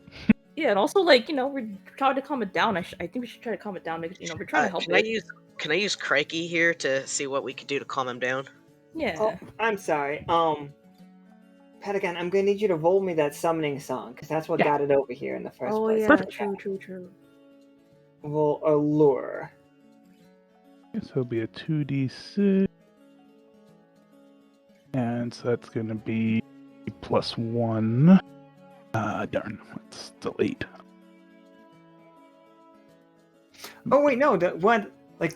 Yeah, and also like we're trying to calm it down. I think we should try to calm it down. Because, we're trying to help Can it. I use Crikey here to see what we could do to calm him down? Yeah. Oh, I'm sorry. Patagon, I'm gonna need you to roll me that summoning song because that's what Yeah. got it over here in the first Oh place. yeah, Perfect. true. Roll a lure. So it'll be a 2d6. And so that's going to be +1. Darn, it's still 8. Oh wait, no, the one like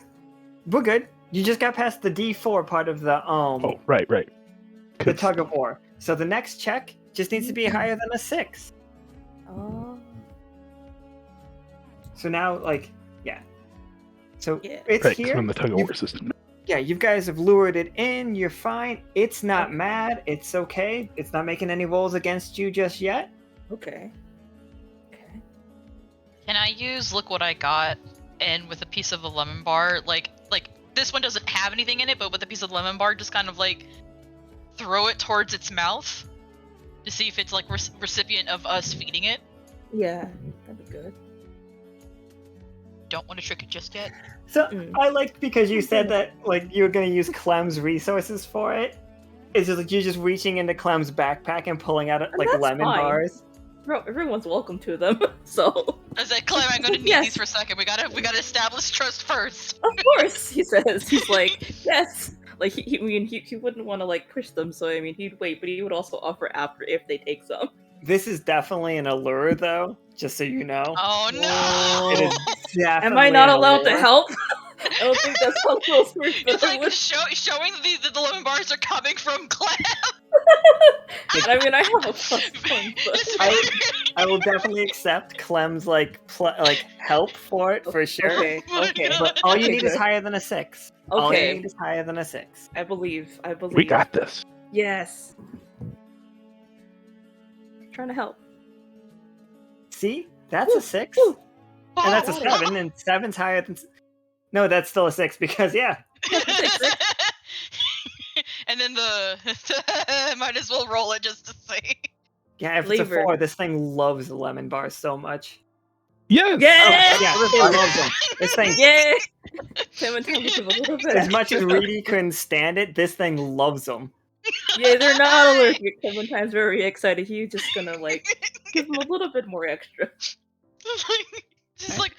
we're good. You just got past the D4 part of the Oh, right. the 'Cause- tug of war. So the next check just needs to be higher than a 6. So now, like, yeah. So Yeah. it's Right, 'cause here. I'm the tug of You- war system. Yeah, you guys have lured it in. You're fine. It's not mad. It's okay. It's not making any rolls against you just yet. Okay. Can I use look what I got, and with a piece of the lemon bar, like this one doesn't have anything in it, but with a piece of lemon bar, just kind of like throw it towards its mouth to see if it's like recipient of us feeding it. Yeah, that'd be good. Don't want to trick it just yet. So Mm. I liked because you said that like you were gonna use Clem's resources for it. It's just like you're just reaching into Clem's backpack and pulling out like that's lemon fine. bars. Bro, everyone's welcome to them. So I was like, Clem, I'm gonna need Yes. these for a second. We gotta establish trust first. of course, he says. He's like, yes. Like he wouldn't want to like push them, so I mean he'd wait, but he would also offer after if they take some. This is definitely an allure, though. Just so you know, Oh no! it is definitely. Am I not an allowed to allure. help? I don't think that's how close we're It's like with. showing the lemon bars are coming from Clem. I mean, I have a plus one, but It's I- very- I will definitely accept Clem's like help for it for sure. okay, okay. But all you Okay, need is good. higher than a 6. All you Okay. need is higher than a 6. I believe. We got this. Yes. Trying to help. See, that's a 6, Woo. and that's a got it. 7, and 7's higher than. No, that's still a 6 because yeah. And then might as well roll it just to see. Yeah, if it's a Flavor. 4, this thing loves the lemon bars so much. Yes. Yeah! Yeah, this thing loves them. This thing, Yeah! Clementine was a little bit as much as extra. Reedy couldn't stand it, this thing loves them. Yeah, they're not allergic. Clementine's very excited. He's just gonna like give him a little bit more extra. It's like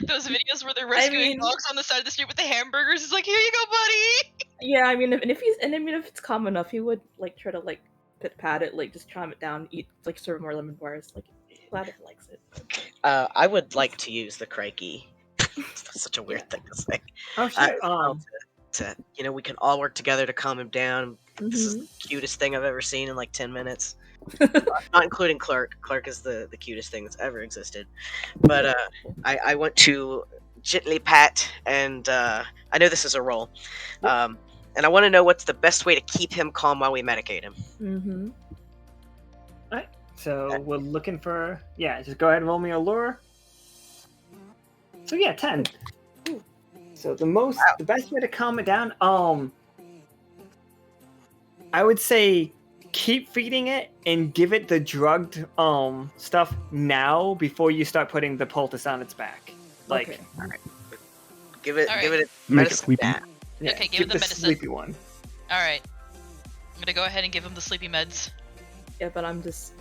those videos where they're rescuing mean- dogs on the side of the street with the hamburgers. It's like, here you go, buddy. Yeah, I mean, if it's calm enough, he would like try to like pat it, like just calm it down, eat like serve more lemon bars. Like, glad it likes it. I would like to use the crikey. That's such a weird thing to say. Oh shit. We can all work together to calm him down. This is Mhm. the cutest thing I've ever seen in like 10 minutes. Not including Clark. Clark is the cutest thing that's ever existed. But I want to gently pat, and I know this is a roll. And I want to know what's the best way to keep him calm while we medicate him. Mm-hmm. So we're looking for just go ahead and roll me a lure. So 10. So the best way to calm it down, I would say keep feeding it and give it the drugged stuff now before you start putting the poultice on its back. Like Okay. Give it Alright. its Make it medicine sleepy. now. Okay, give it the the medicine. sleepy one. All right. I'm gonna go ahead and give him the sleepy meds. Yeah, but I'm just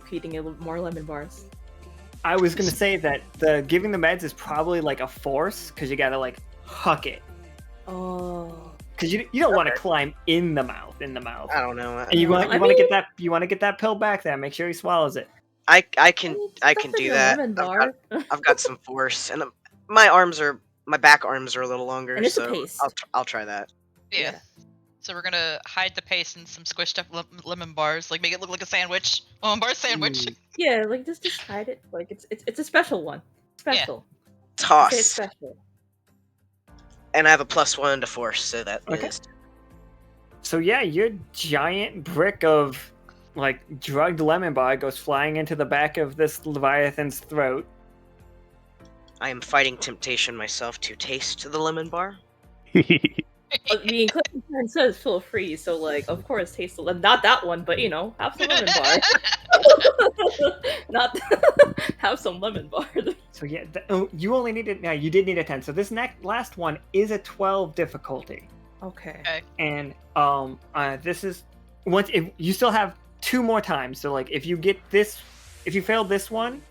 feeding it more lemon bars. I was gonna say that the giving the meds is probably like a force because you gotta like huck it Oh. because you don't want to climb in the mouth. I don't know. And you want to get that pill back there. Make sure he swallows it. I can do that. Lemon bar. I've got some force, and my back arms are a little longer, And it's a so paste. I'll try that. Yeah. So we're gonna hide the paste in some squished up lemon bars, like make it look like a sandwich. Lemon bar sandwich. Yeah, like just hide it. Like it's a special one. Special. Toss. Say it's special. And I have a +1 to force, so that Okay. is. So your giant brick of like drugged lemon bar goes flying into the back of this leviathan's throat. I am fighting temptation myself to taste the lemon bar. I mean, Clementine says feel free, so like, of course, taste the not that one, but have some lemon bar. Not have some lemon bar. So you only needed you did need a 10. So this last one is a 12 difficulty. Okay. And this is if you still have 2 more times. So like if you fail this one,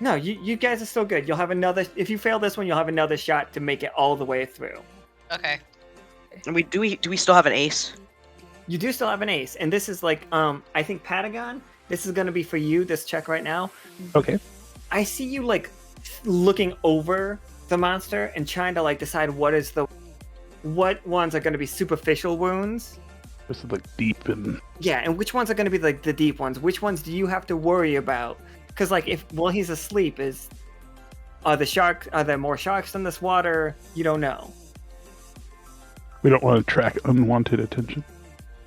no, you guys are still good. You'll have another. If you fail this one, you'll have another shot to make it all the way through. Okay. And do we still have an ace? You do still have an ace, and this is like I think Patagon. This is gonna be for you. This check right now. Okay. I see you like looking over the monster and trying to like decide what ones are gonna be superficial wounds. This is like deep and And which ones are gonna be like the deep ones. Which ones do you have to worry about? Because like while he's asleep, are there more sharks in this water? You don't know. we don't want to attract unwanted attention.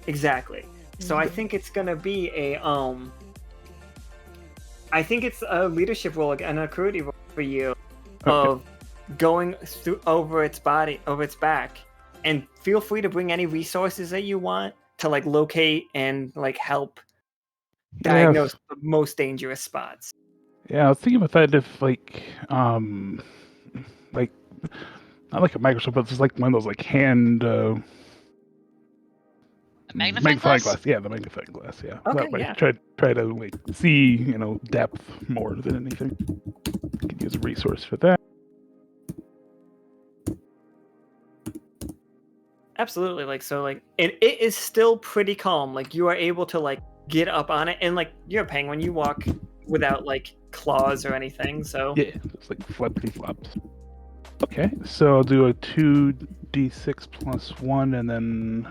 Exactly. So I think it's gonna be I think it's a leadership role and a crudity role for you of going over its back, and feel free to bring any resources that you want to like locate and like help diagnose the most dangerous spots. Yeah, I was thinking about that if like not like a microscope, but it's like one of those like hand Magnifying glass? Yeah, the magnifying glass. Yeah. Okay, That way, yeah. try to like see depth more than anything. Could use a resource for that. Absolutely. And it is still pretty calm. Like you are able to like get up on it, and like you're a penguin, you walk without like claws or anything. So Yeah, just like flippity flops. Okay, so I'll do a 2d6 plus 1, and then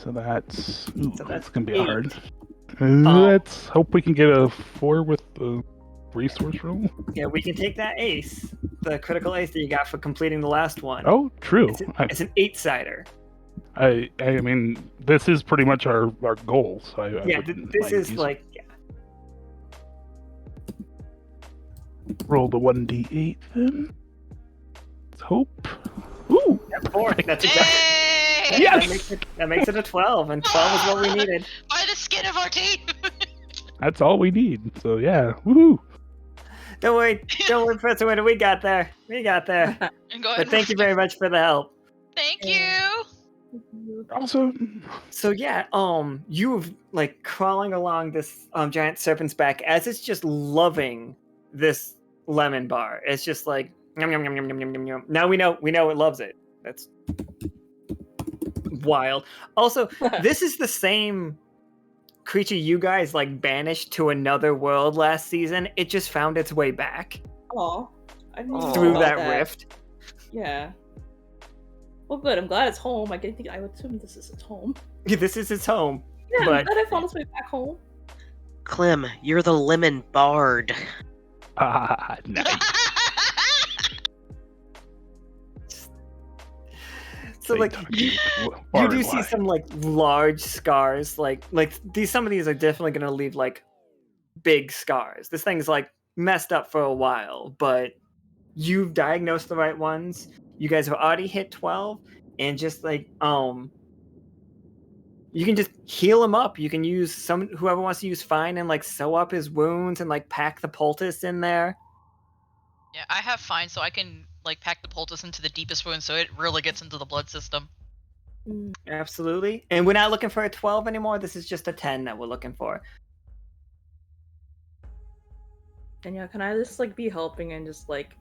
that's gonna be 8. hard. Let's hope we can get a 4 with the resource roll. yeah, we can take that ace, the critical ace that you got for completing the last one. Oh, true. It's an 8-sider. I mean, this is pretty much our goal. So I Yeah, wouldn't this mind is using- like roll the 1d8 then. Let's hope. Ooh, 4. That's exactly. Hey! Yes! That makes it a 12, and 12 is what we needed. By the skin of our team. That's all we need. So yeah, woohoo! Don't worry, Professor Winter. We got there. We got there. And go ahead. But thank you very much for the help. Thank you. Also, So yeah, you're like crawling along this giant serpent's back as it's just loving this lemon bar. It's just like yum yum yum yum yum yum yum yum. Now we know it loves it. That's wild. Also, this is the same creature you guys like banished to another world last season. It just found its way back Oh, I didn't even through know that about rift. Yeah. Well, good. I'm glad it's home. I would assume this is its home. This is its home. Yeah, But- I'm glad I found its way back home. Clem, you're the lemon bard. nice. So like you do see some like large scars, like some of these are definitely gonna leave like big scars. This thing's like messed up for a while, but you've diagnosed the right ones. You guys have already hit 12, and just like you can just heal him up. You can use whoever wants to use fine and like sew up his wounds and like pack the poultice in there. Yeah, I have fine, so I can like pack the poultice into the deepest wound, so it really gets into the blood system. Absolutely. And we're not looking for a 12 anymore. This is just a 10 that we're looking for. And yeah, can I just like be helping and just like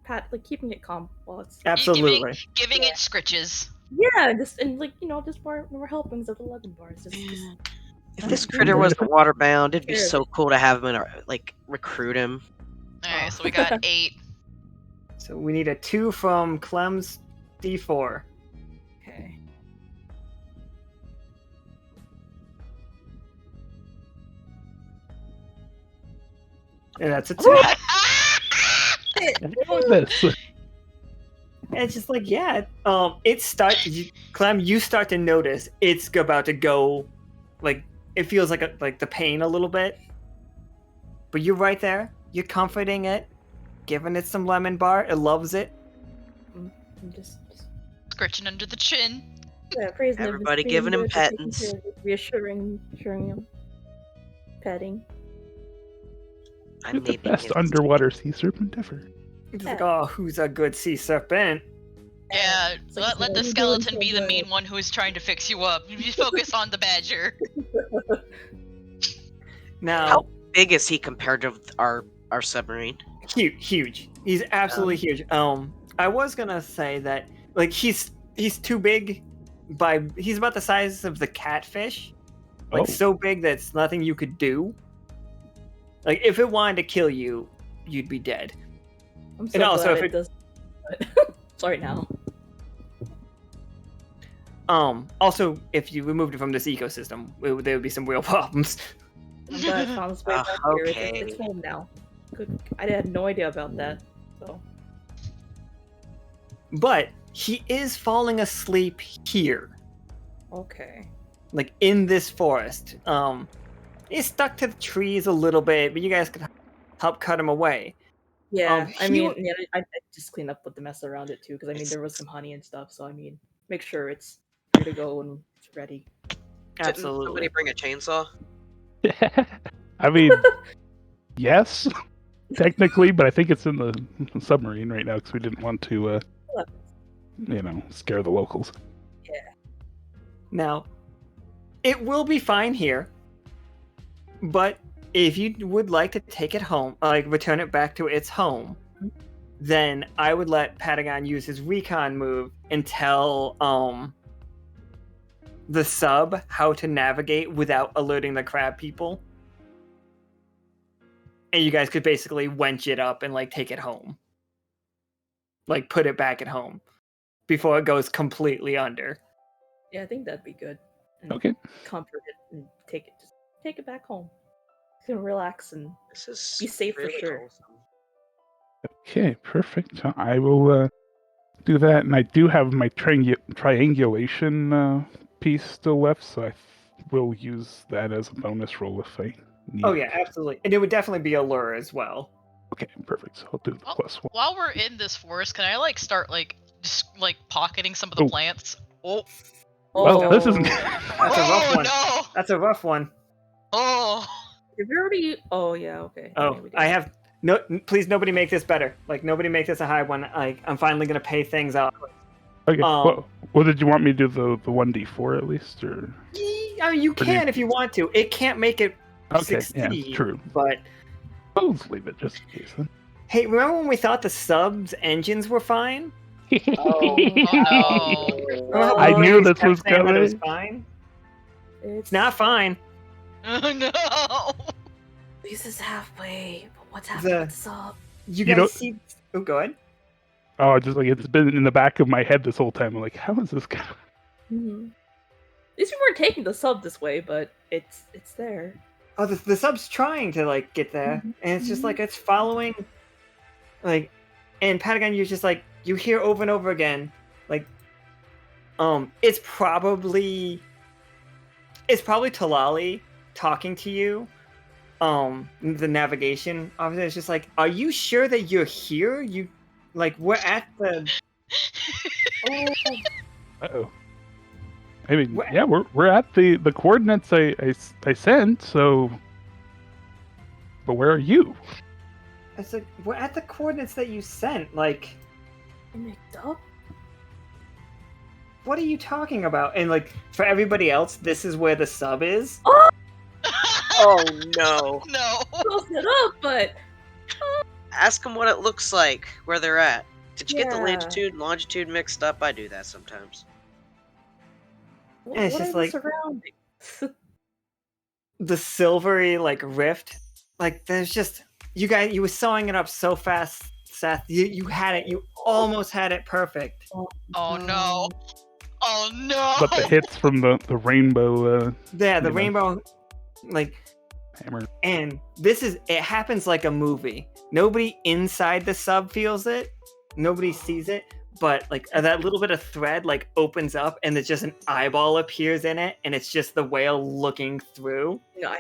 pat like keeping it calm while it's Absolutely. Giving it scritches. just more helpings of the lemon bars. Just If this critter was waterbound, it'd be so cool to have him in our, like, recruit him. Alright, so we got 8. So we need a 2 from Clem's D4. okay. And that's a 2. This. And it's just like, Clem, you start to notice it's about to go, like, it feels like the pain a little bit. But you're right there. You're comforting it, giving it some lemon bar. It loves it. I'm just Scritching under the chin. praising him, Everybody just giving him being good, taking pettings. care of it, reassuring him, petting. I'm The maybe best his- underwater sea serpent ever. It's like, oh, who's a good sea serpent? Yeah, It's like, let the you're doing skeleton so be the good. mean one who is trying to fix you up. You focus on the badger. Now, How big is he compared to our submarine? huge. He's absolutely huge. I was gonna say that like he's too big. He's about the size of the catfish. Like Oh. so big that it's nothing you could do. Like if it wanted to kill you, you'd be dead. I'm so And also, glad if it it- does. Sorry now. Also, if you removed it from this ecosystem, there would be some real problems. I'm glad I found its way back here. Okay. It's home now. Good. I had no idea about that. So But he is falling asleep here, okay. like in this forest. He's stuck to the trees a little bit, but you guys could help cut him away. Yeah, I he mean, wa- I just clean up with the mess around it too, because I mean there was some honey and stuff. So I mean, make sure it's free to go when it's ready. Didn't Absolutely. somebody bring a chainsaw? I mean, yes, technically, but I think it's in the submarine right now because we didn't want to, scare the locals. Now, it will be fine here, but if you would like to take it home, like return it back to its home, then I would let Patagon use his recon move and tell the sub how to navigate without alerting the crab people. And you guys could basically wench it up and like take it home. Like put it back at home before it goes completely under. Yeah, I think that'd be good. And Okay. comfort it and take it back home. You can relax and This is Be safe for really sure. wholesome. Okay, perfect. So I will do that, and I do have my triangulation piece still left, so I will use that as a bonus roll if I need. Oh yeah, absolutely. And it would definitely be a lure as well. Okay, perfect. So I'll do the Well, +1. While we're in this forest, can I like start like just like pocketing some of the Oh. plants? Oh, Well, this isn't. That's a rough one. No! That's a rough one. Oh. If you already. Oh yeah. Okay. Oh, Maybe we I did. have no. Please, nobody make this better. Like nobody make this a high one. I'm finally gonna pay things off. Okay. Um, Well, did you want me to do the 1d4 at least, or? I mean, you Or do you- can if you want to. It can't make it Okay. succeed. Yeah. True. But I'll just leave it just in case then. hey, remember when we thought the subs engines were fine? Oh no. Remember how I knew Boris this kept was saying that it was coming. fine. It's It's not fine. Oh no. This is halfway. But what's The- happening with the sub? You You guys don't- see? Oh, go ahead. Oh, just like it's been in the back of my head this whole time. I'm like, how is this going? Mm-hmm. At least we weren't taking the sub this way, but it's there. Oh, the sub's trying to like get there, Mhm. and it's just like it's following, like, and Patagon, you're just like you hear over and over again, like, it's probably Talali talking to you, the navigation officer is just like, are you sure that you're here? You, like, we're at the. Uh-oh. I mean, Where- yeah, we're at the coordinates I sent. So, but where are you? It's like we're at the coordinates that you sent. Like, I mixed up. what are you talking about? And like for everybody else, this is where the sub is. Oh no. No. Close it up, but Ask them what it looks like, where they're at. Did you get the Yeah. latitude and longitude mixed up? I do that sometimes. what, And it's what just are like- the surroundings? The silvery like rift, like there's just you guys. You were sewing it up so fast, Seth. You had it. You almost had it perfect. Oh no. Oh no. But the hits from the rainbow Yeah, the You know. rainbow, like, hammer. and it happens like a movie. Nobody inside the sub feels it. Nobody sees it. But like that little bit of thread like opens up and there's just an eyeball appears in it, and it's just the whale looking through. No,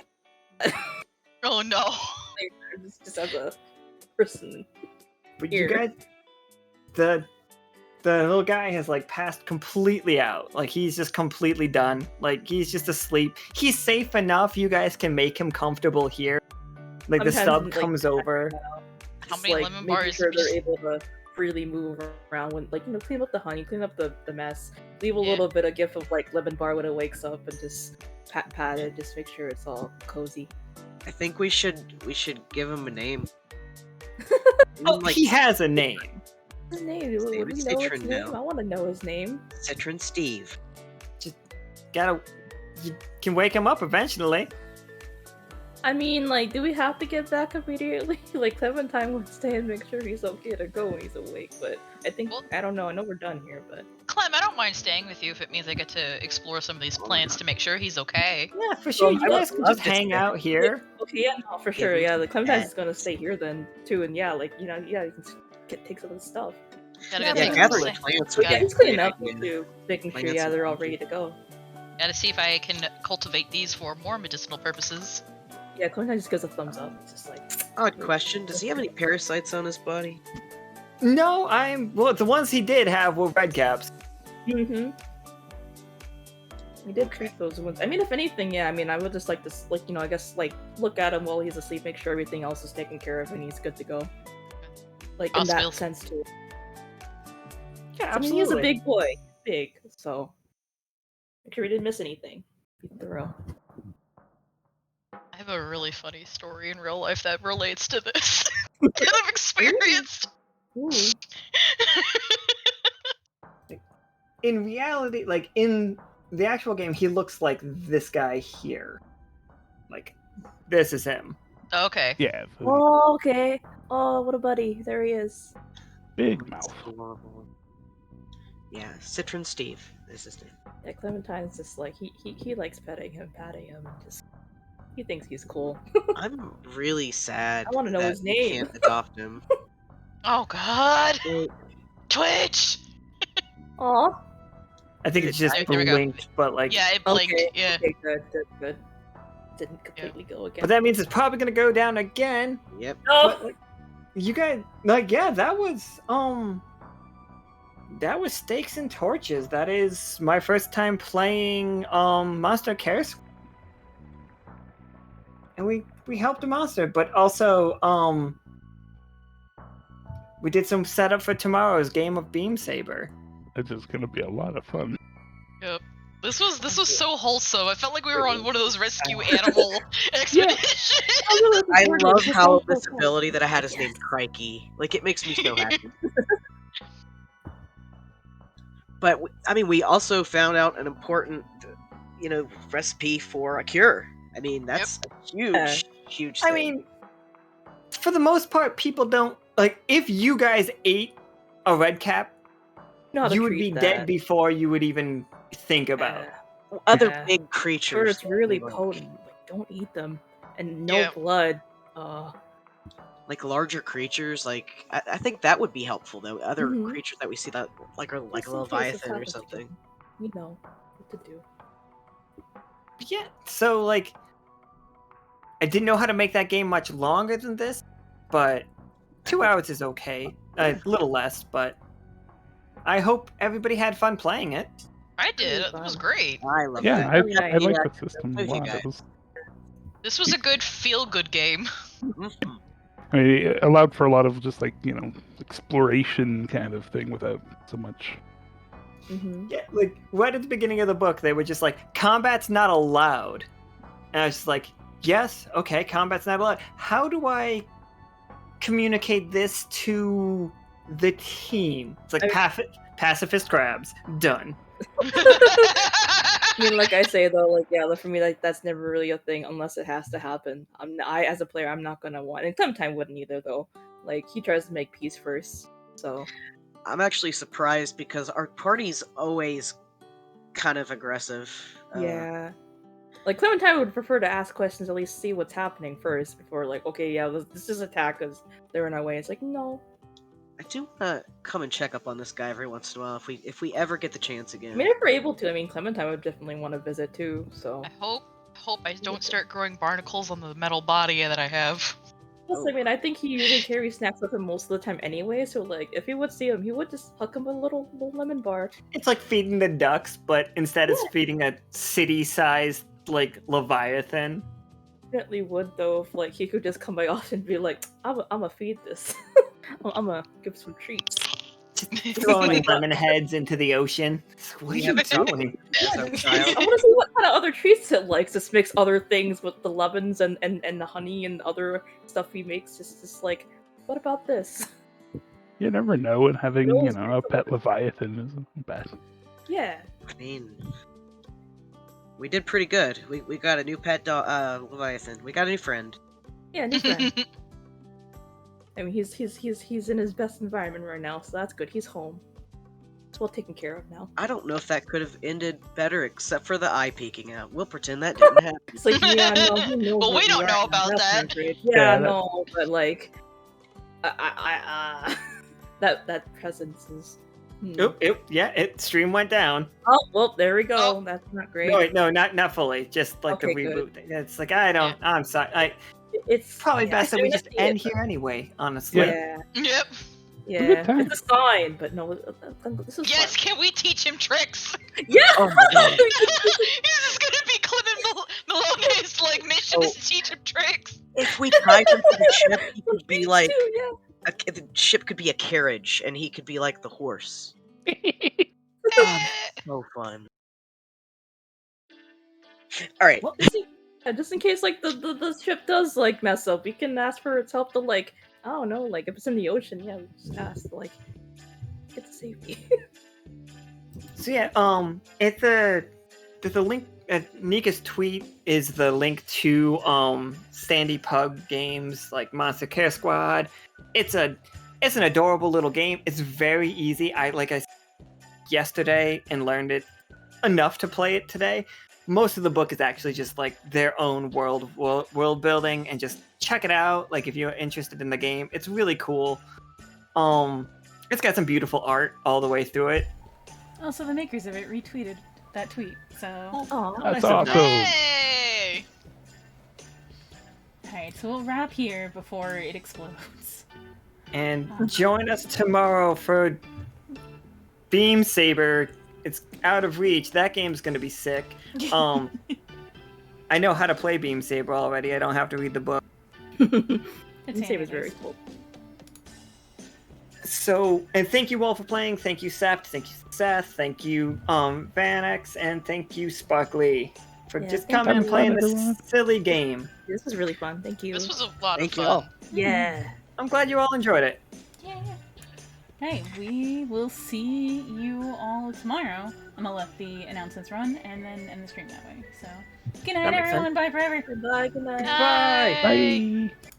Oh no. just as a person. But Here. you guys, the little guy has like passed completely out. Like he's just completely done. Like he's just asleep. He's safe enough. You guys can make him comfortable here. Like the Sometimes, sub like, comes over. How Just, many like, lemon making bars sure did you they're able to freely move around when, like, clean up the honey, clean up the mess, leave a Yeah. little bit of gift of like lemon bar when it wakes up, and just pat it, just make sure it's all cozy. I think we should give him a name. Oh, Like he has a name. His name? His Do name we is know his Citron name? now. I want to know his name. Citron Steve. You can wake him up eventually. I mean, like, do we have to get back immediately? Like, Clementine would stay and make sure he's okay to go when he's awake, but I think, Well- I don't know, I know we're done here, but... Clem, I don't mind staying with you if it means I get to explore some of these plants to make sure he's okay. Yeah, for sure. I You would guys can love just to hang stay. out here. Okay, yeah, no, for sure, we yeah, can like, Clementine's add- is gonna stay here then, too, and yeah, like, you know, yeah, you can take some of the stuff. Gotta Yeah, go yeah, take a gathering look. plants. But would yeah, be he's cleaning great up, idea. too, making sure, Plants yeah, and they're all fungi. ready to go. Gotta see if I can cultivate these for more medicinal purposes. Yeah, Clementine just gives a thumbs up, it's just like... Odd question. Does he have any parasites on his body? No, well, the ones he did have were red caps. Mm-hmm. We did treat those ones. I mean, if anything, yeah, I mean, I would just like to, like, you know, I guess, like, look at him while he's asleep, make sure everything else is taken care of and he's good to go. Like, in that Possible. sense, too. Yeah, I mean, he's a absolutely. big boy. Big, so... Make sure we didn't miss anything. Be thorough. I have a really funny story in real life that relates to this that I've experienced. Ooh. In reality, like in the actual game, he looks like this guy here. Like, this is him. Okay. Yeah, the Oh, okay. Oh, what a buddy. There he is. big mouth. Yeah, Citron Steve is his name. Yeah, Clementine's just like, he likes patting him, and just... He thinks he's cool. I'm really sad. I wanna know that his we name. Can't adopt him. Oh god. Twitch. Aw. I think it's just There we go. blinked, but like, Yeah, it blinked. Okay, Yeah. okay, good. Didn't completely go again. but that means it's probably gonna go down again. Yep. No! But, like, you guys, like, yeah, that was that was Stakes and Torches. That is my first time playing Monster Care Squad. And we helped a monster, but also we did some setup for tomorrow's game of Beam Saber. It's just gonna be a lot of fun. Yep. This was so wholesome. I felt like we were on one of those rescue animal expeditions. I love how this ability that I had is named Crikey. Like, it makes me so happy. But, I mean, we also found out an important, recipe for a cure. I mean, that's a huge thing. I mean, for the most part, people don't... Like, if you guys ate a red cap, you would be dead before you would even think about other big creatures. It's really potent. Like, don't eat them. And no blood. Like larger creatures, like I think that would be helpful though. Other creatures that we see that like a Leviathan or something. We know what to do. Yeah, so like I didn't know how to make that game much longer than this, but 2 hours is okay. A little less, but I hope everybody had fun playing it. I did. It was great. I love it. Yeah, I like the system a lot. This was a good feel-good game. I mean, it allowed for a lot of just like, exploration kind of thing without so much. Yeah, like right at the beginning of the book, they were just like, combat's not allowed. And I was just like, yes, okay, combat's not allowed. How do I communicate this to the team? It's like pacifist crabs. Done. I mean, like I say though, like for me, like that's never really a thing unless it has to happen. I as a player, I'm not gonna want, and Clemente wouldn't either though. Like he tries to make peace first, so. I'm actually surprised because our party's always kind of aggressive. Yeah. Like Clemente would prefer to ask questions, at least see what's happening first before like, okay, yeah, this is attack because they're in our way. It's like, no. I do want to come and check up on this guy every once in a while if we ever get the chance again. I mean, if we're able to, I mean, Clemente would definitely want to visit too, so. I hope I don't start growing barnacles on the metal body that I have. Plus, I mean, I think he usually carries snacks with him most of the time anyway, so like, if he would see him, he would just huck him a little lemon bar. It's like feeding the ducks, but instead it's feeding a city-sized, like, Leviathan. Definitely would, though, if like, he could just come by often and be like, I'm gonna feed this. I'm gonna give some treats. Just throwing lemon heads into the ocean. What are you doing? I want to see what kind of other treats it likes. Just mix other things with the lemons and the honey and other stuff he makes. Just like, what about this? You never know, and having a pet Leviathan isn't bad. Yeah. I mean, we did pretty good. We got a new pet Leviathan. We got a new friend. Yeah, new friend. I mean, he's in his best environment right now, so that's good. He's home. It's well taken care of now. I don't know if that could have ended better, except for the eye peeking out. We'll pretend that didn't happen. It's like, yeah, no, he knows. Well, we don't know about that. Yeah, no, but like, that presence is. Stream went down. Oh, well, there we go. That's not great. No, not fully. Just like the reboot thing. It's like, I'm sorry. It's probably best that we just end here anyway, honestly. Yeah. Yep. Yeah, it's a sign, but no, this is Yes, fun. can we teach him tricks? Yeah! Oh my God. This is gonna be Clement Melinoë's like mission is to teach him tricks. If we tied him to the ship, he could be like Yeah. the ship could be a carriage, and he could be like the horse. So fun. All right. Well, just in case like the ship does like mess up, we can ask for its help to like, I don't know, like if it's in the ocean, yeah, we just ask like get to safety. So yeah, it's there's a link. Nika's tweet is the link to Sandy Pug Games, like Monster Care Squad. It's an adorable little game. It's very easy. I said yesterday and learned it enough to play it today. Most of the book is actually just like their own world building, and just check it out. Like if you're interested in the game, it's really cool. It's got some beautiful art all the way through it. Also, the makers of it retweeted that tweet, so... That's awesome! Hey! Alright, so we'll wrap here before it explodes. And join us tomorrow for Beam Saber. It's out of reach. That game's gonna be sick. I know how to play Beam Saber already. I don't have to read the book. It's Saber's very cool. So, and thank you all for playing. Thank you, Sept. Thank you, Seth. Thank you, VaNex, and thank you, Sparkly, for just coming and playing this silly game. This was really fun. Thank you. This was a lot Thank of you fun. all. Yeah. I'm glad you all enjoyed it. Yeah. Hey, we will see you all tomorrow. I'm gonna let the announcements run and then end the stream that way. So, good night, That makes everyone. Bye forever. Goodbye. Good night. Bye. Bye.